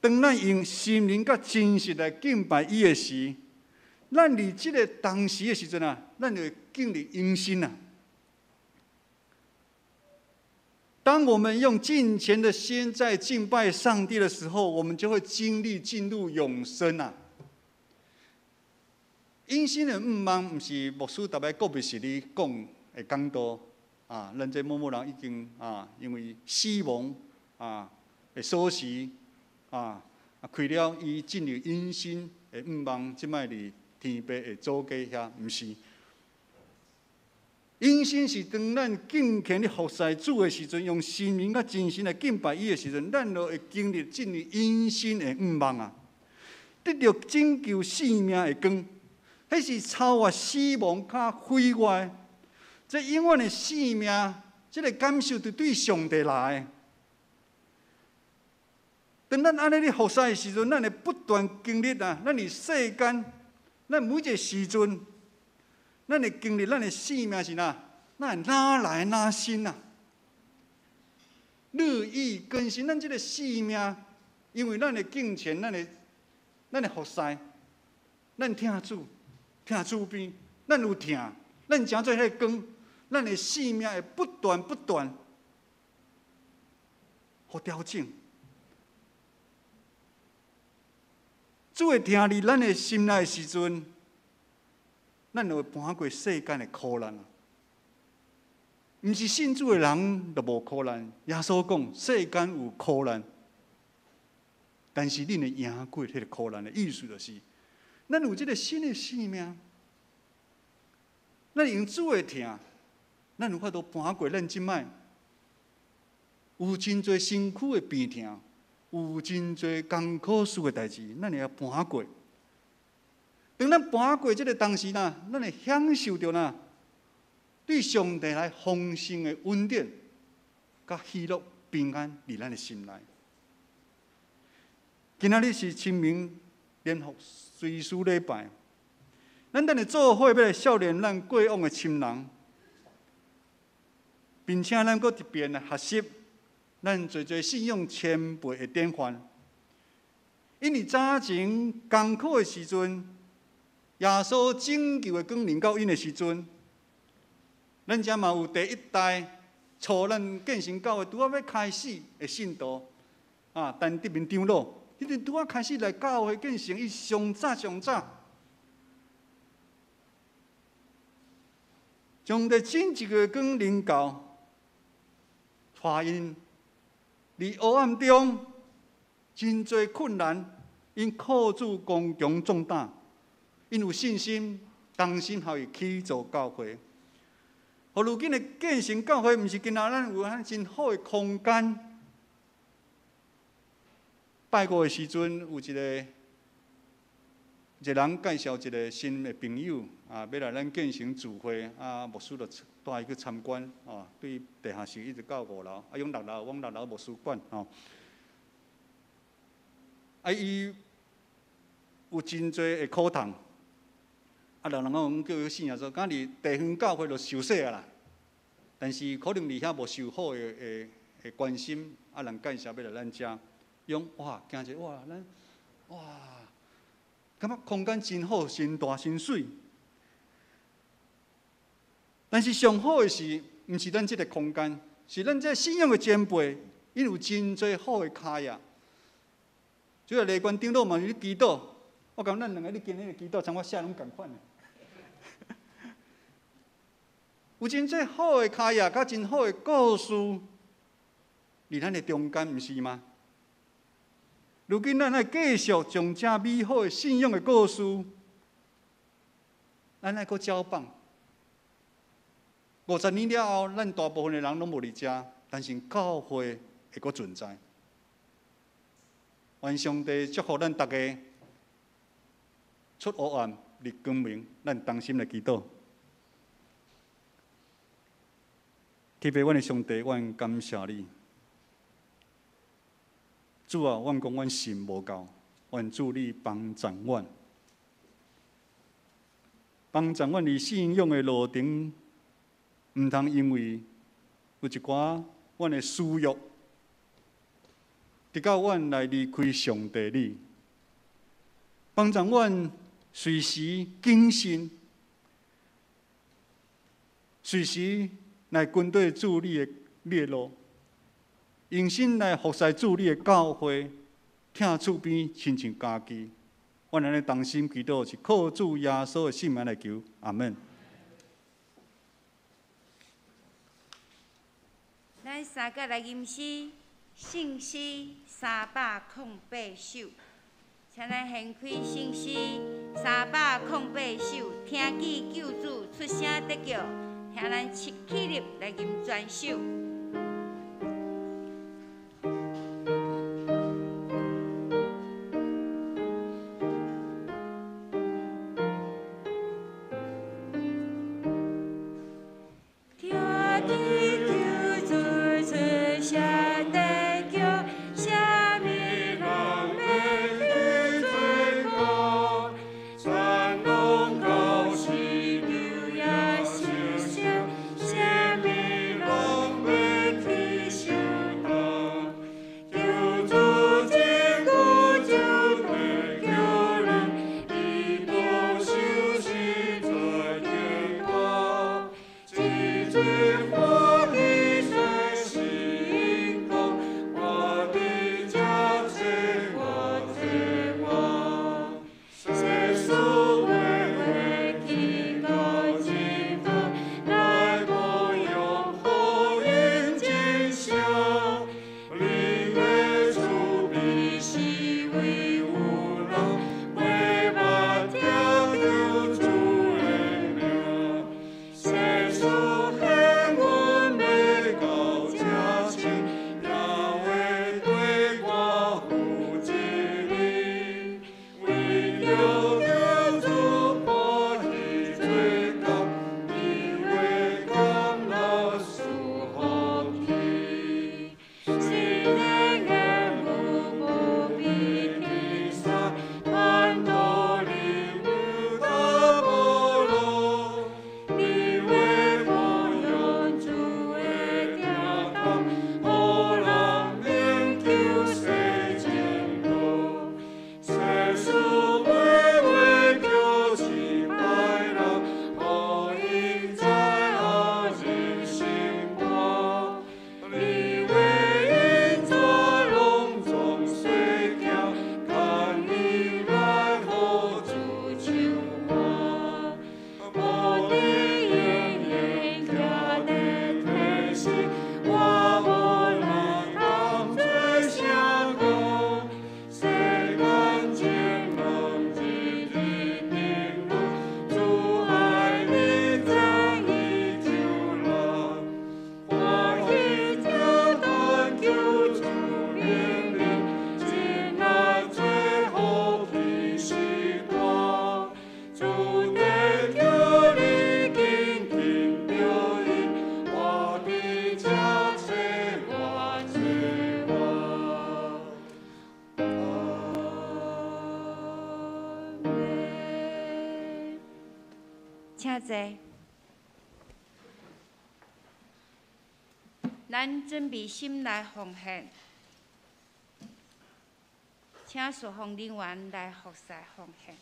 当咱用心灵甲真实来敬拜伊的时，咱伫这个当时的时阵啊，咱就会经历永生啊。当我们用敬虔的心在敬拜上帝的时候，我们就会经历进入永生啊！因心的毋茫，毋是牧师逐摆个别是你讲的讲道啊。咱这某某人已经因为死亡的锁匙开了，伊进入因心的毋茫，即摆伫天父的祖家遐，毋是。因心是当咱敬虔咧服侍主的时阵，用心灵甲真心来敬拜伊的时阵，咱就会经历进入因心的毋茫啊，得到拯救性命的光。迄是超越死亡较毁坏，这永远的性命，这个感受是对上帝来的。当咱安尼咧服侍的时阵，咱会不断经历咱伫世间，咱每一个时阵，咱会经历咱的性命是哪？咱哪来哪新啊？日益更新，咱这个性命，因为咱的敬虔，咱的服侍，咱听主。听主边，咱有听，咱诚做迄个光，咱的性命会不断，互调整。主会听伫咱的心内的时阵，咱就会搬过世间的苦难啊！毋是信主的人就无苦难。耶稣讲世间有苦难，但是恁会赢过迄个苦难的意思就是。咱有这个新的生命，咱用主的听，咱有法度搬过咱即摆有真侪身躯的病痛，有真侪艰苦事的代志，咱会晓搬过。当咱搬过这个当时咱会享受到对上帝来丰盛的恩典，甲喜乐平安伫咱的心内。今仔日是清明连续随书礼拜，咱等下做伙要来少年咱过往的亲人，并且咱阁特别来学习咱侪信仰前辈的典范。因为早前艰苦的时阵，耶稣拯救的光临到因的时阵，咱遮嘛有第一代初咱建成教会拄仔要开始的信徒陈德明长老。迄阵拄仔开始来教会建成，伊上早，将伫整一个光临到，带因伫黑暗中，真侪困难，因靠主刚强壮大，因有信心，同心合意起造教会。互如今的建成教会，毋是今仔咱有真好的空间。拜五的时阵，有一个人介绍一个新的朋友要来咱建成聚会牧师就带伊去参观对地下室一直到5楼，用6楼往6楼牧师馆伊有真侪的苦痛人讲叫伊信仰说，敢伫地方教会就受洗啦，但是可能伫遐无受好的关心人介绍要来咱遮。用惊者咱感觉空间真好，真大真水。但是上好的是，毋是咱这个空间，是咱这信仰的前辈，因有真侪好的卡呀。主要雷关长老嘛是祈祷，我讲咱两个你今日祈祷，像我写拢共款的。有真侪好的卡呀，甲真好的故事，伫咱的中间，毋是吗？如今咱来继续将这美好的信仰的故事，咱来搁照放。50年了后，咱大部分的人拢无伫遮，但是教会会搁存在。愿上帝祝福咱大家出黑暗入光明，咱同心来祈祷。天父，阮的上帝，阮感谢你。主啊，阮讲阮信无够，愿主你帮助阮，帮助阮伫信仰的路程，毋通因为有一寡阮的私欲，直到阮来离开上帝你，帮助阮随时谨慎，随时来跟对主你的列路。用心来服侍主你的教会，听厝边亲像家己。我咱的同心祈祷是靠主耶稣的圣名来求，阿门。咱三个来吟诗，圣诗308首，请咱掀开圣诗308首，听见救主出声得叫，听咱起立来吟全首。请坐，咱准备心来奉献，请侍奉人员来服侍奉献。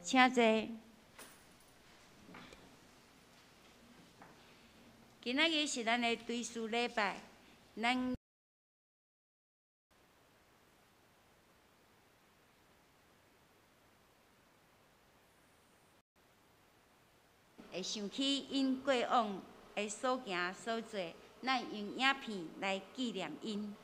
请坐。今仔日是咱的追思礼拜，咱会想起因过往的所行所做，咱用影片来纪念因。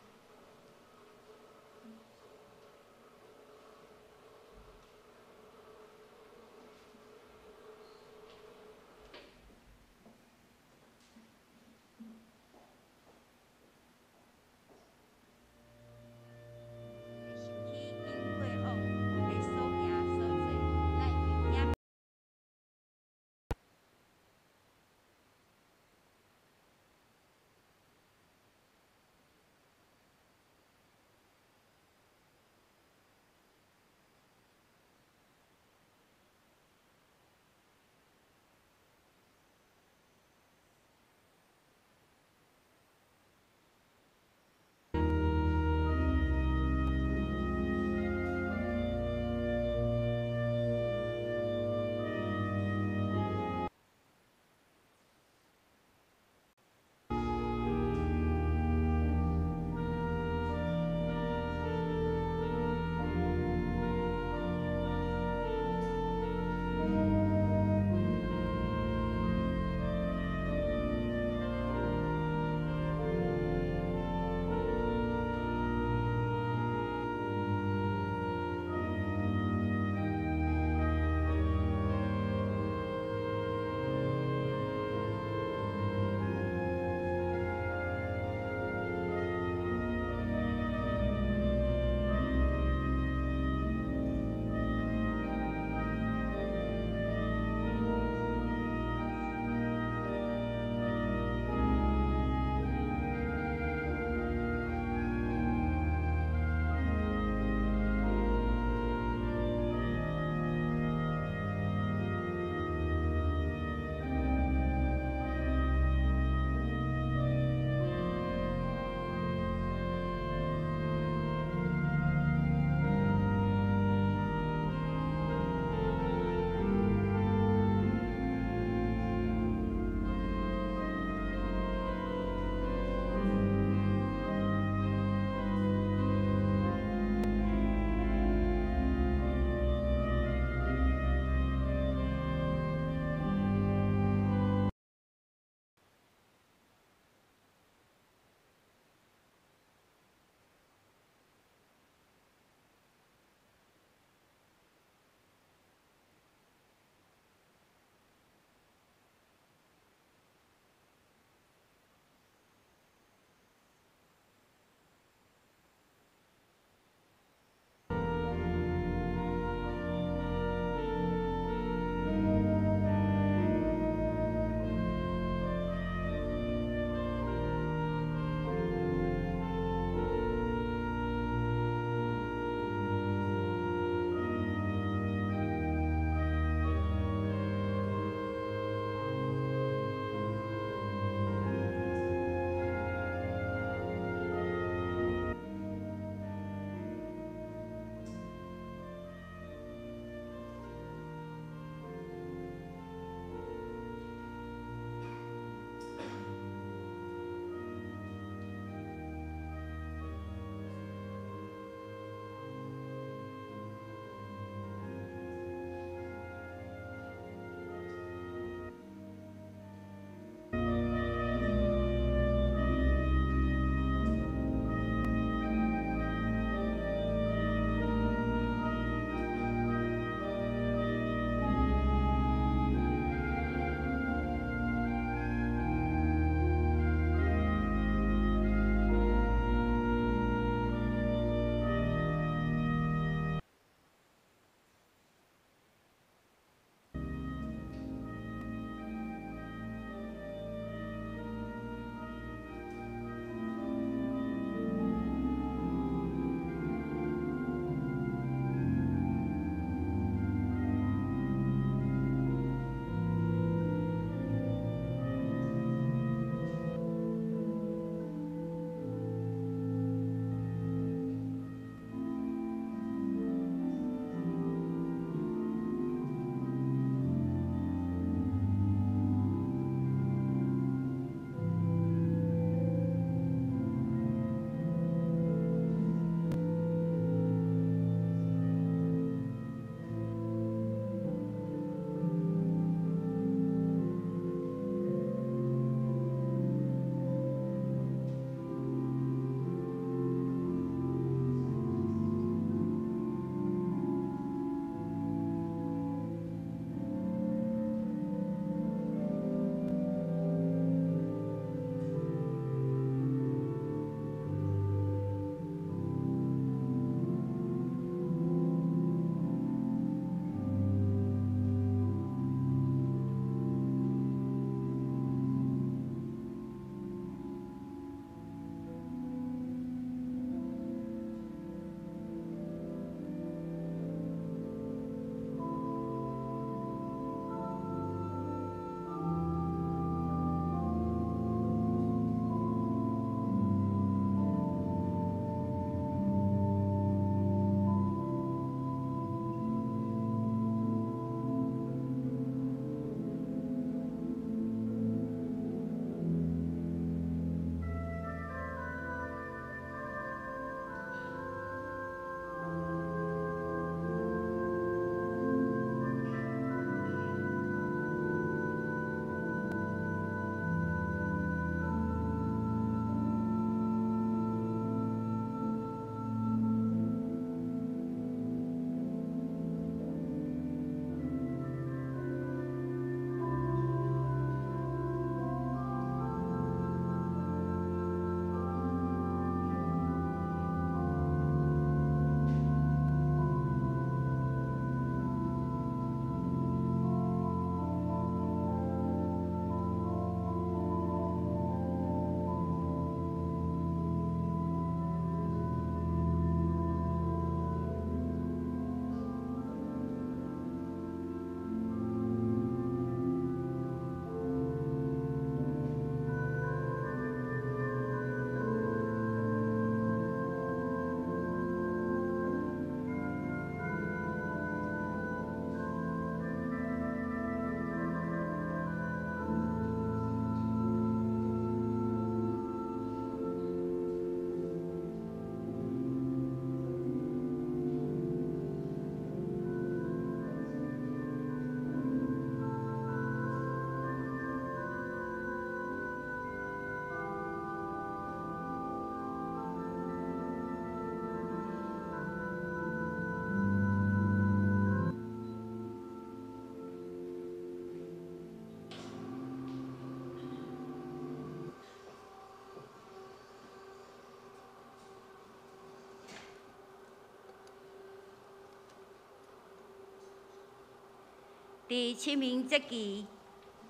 伫清明节期，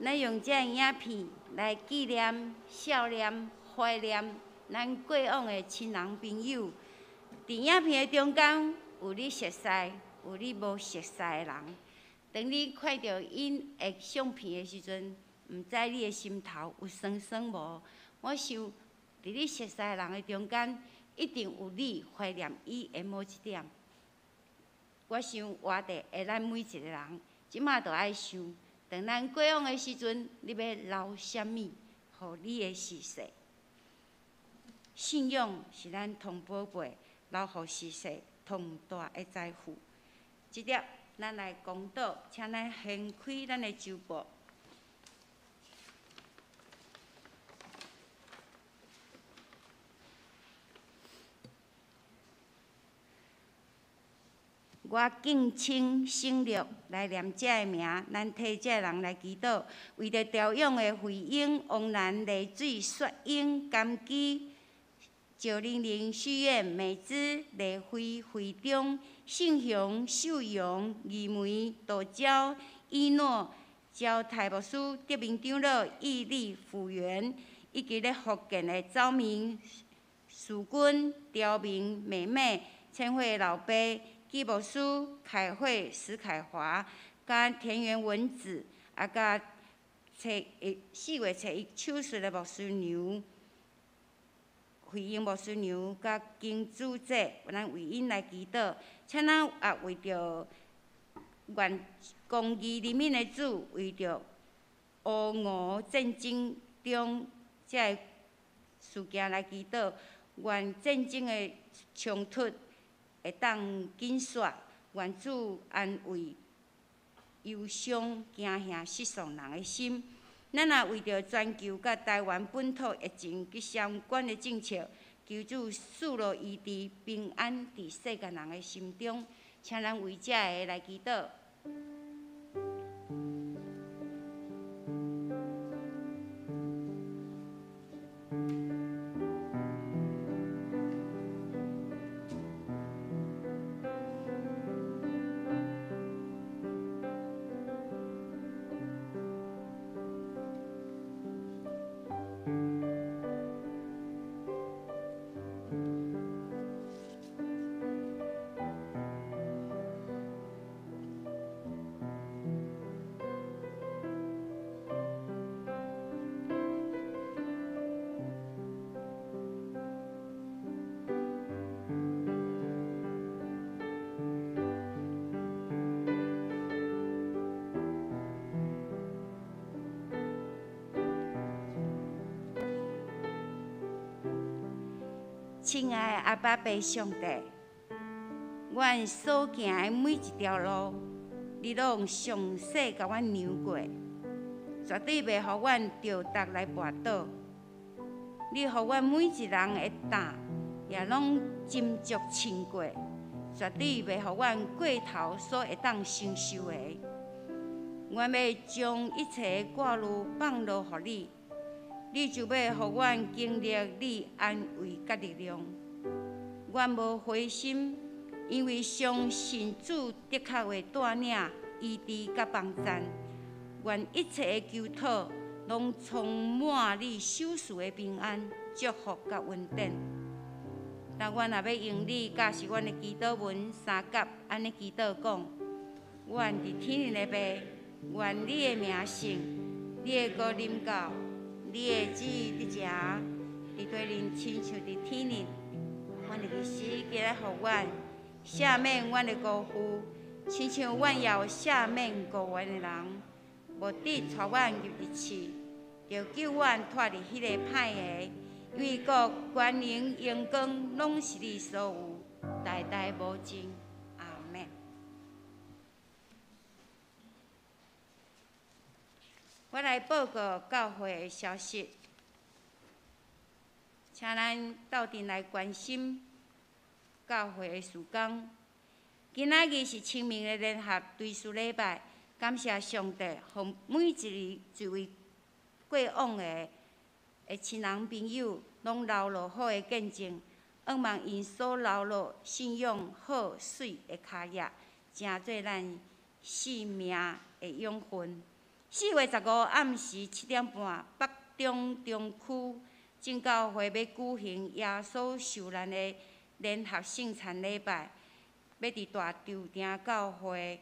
咱用这影片来纪念、悼念、怀念咱过往的亲人朋友。伫影片的中间，有你熟悉，有你无熟悉的人。当你看到因的相片的时阵，毋知你的心头有酸酸无？我想，伫你熟悉的人的中间，一定有你怀念伊的某一点。我想活地的咱每一个人，即马就爱想，当咱过往的时阵，你要留啥物，互你的逝世？信仰是咱通宝贝，留互逝世通大的财富。即点，咱来公道，请咱掀开咱的周报。我敬请省略来念这个名，咱替这个人来祈祷，为着调养的慧英、王兰、丽水、雪英、甘基、赵玲玲、许愿、美芝、丽辉、惠中、信雄、秀荣、义梅、杜娇、依诺、焦太牧师、德明长老、义理、傅园，以及咧福建的赵明、苏君、刁明、美美、千惠老爸。季牧师、凯慧、史凯华、甲田园文子，甲4月初1手术的牧师娘、惠英牧师娘，甲金主姐，咱为因来祈祷，请咱也为着愿公义里面的主，为着俄俄战争中这个事件来祈祷，愿战争的冲突会当紧煞，愿主安慰忧伤惊吓失丧人的心。咱也为着全球甲台湾本土疫情及相关的政策，求主赐落医治平安伫世间人的心中，请咱为这个来祈祷。亲爱的阿爸爸上帝，阮所行的每一条路，你拢用详细甲阮量过，绝对袂互阮着达来跋倒。你互阮每一人的担，也拢斟酌称过，绝对袂互阮过头所会当承受的。阮要将一切挂虑放落互你。你就要互阮经历你安慰甲力量。阮无灰心，因为相信主的确会带领医治甲帮赞。愿一切的求祷拢充满你手术的平安、祝福甲稳定。但阮也要用你教示阮的祈祷文三甲安尼祈祷讲：愿伫天灵的爸，愿你的名圣，你的国临到。你的旨意伫遮，伫地灵亲像伫天灵。阮的日时今日互阮赦免阮的辜负，亲像阮也有赦免过阮的人。无得带阮入地市，就救阮脱离迄个歹个。因为国、权能、荣光，拢是你所有，代代无尽。阿免。我来报告教会的消息，请咱斗阵来关心教会的事工。今仔日是清明的联合追思礼拜，感谢上帝，互每一位过往的亲人朋友，拢留落好的见证。愿望因所留落信仰好水的脚业，成做咱性命的养分。4月15暗时7点半，北中中区正教会要举行耶稣受难的联合圣餐礼拜，要伫大稻埕教会，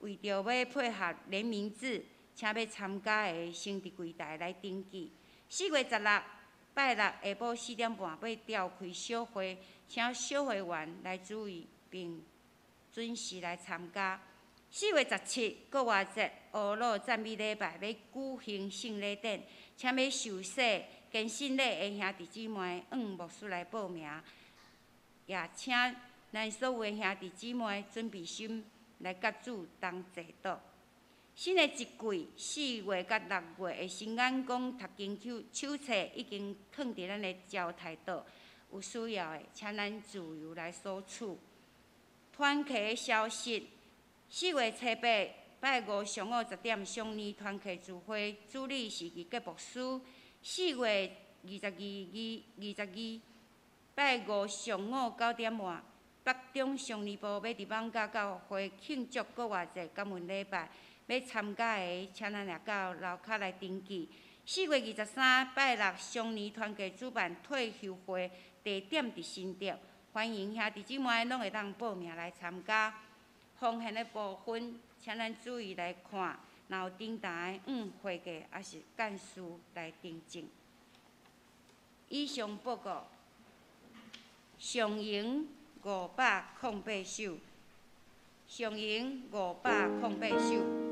为着要配合联名制，请要参加的先伫柜台来登记。4月16拜六下晡4点半要召开小会，请小会员来注意并准时来参加。4月17国外节俄罗赞美礼拜要举行圣礼典，请要受洗跟信礼的兄弟姊妹牧师来报名，也请咱所有的兄弟姊妹准备心来甲主同坐祷。新的一季4月甲6月的新眼光读经手册已经放伫咱的招台岛，有需要的请咱自由来索取。团契的消息：4月初8拜五上午10点，上年团契聚会，主理是季节牧师。4月22拜五上午9点半，北中上年部要伫网甲教会庆祝国外节感恩礼拜。要参加的，请咱也到楼骹来登记。4月23拜六，上年团契主办退休会，地点伫新竹，欢迎兄弟姊妹拢会当报名来参加。奉献的部分，请咱注意来看，若有登台会计也是干事来订正。以上报告，上营508首，上营508首。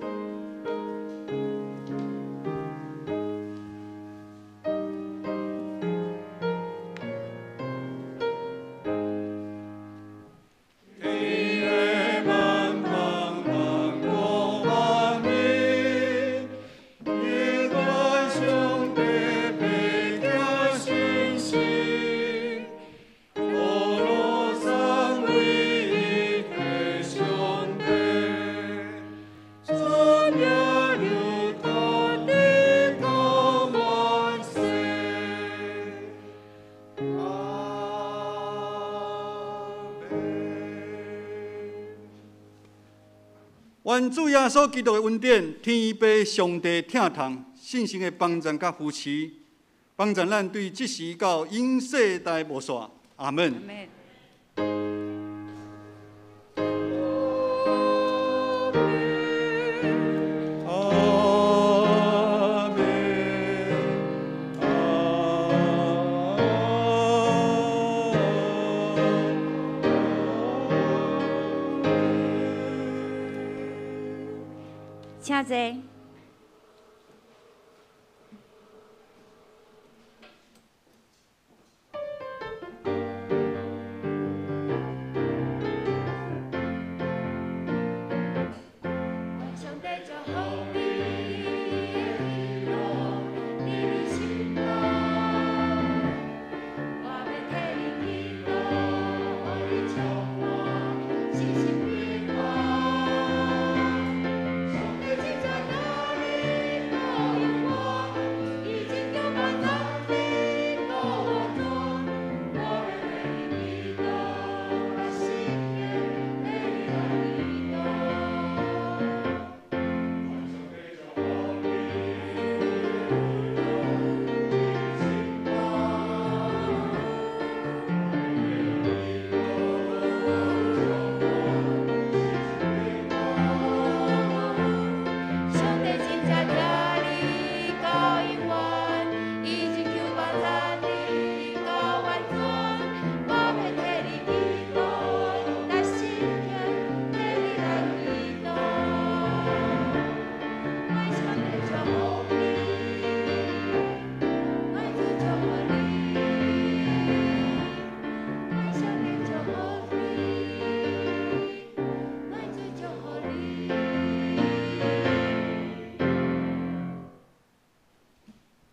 愿主耶稣基督的恩典、天父上帝疼痛、信心的帮助甲扶持，帮助咱对即时到永世代无煞。阿门。请坐。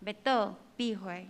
要倒闭会。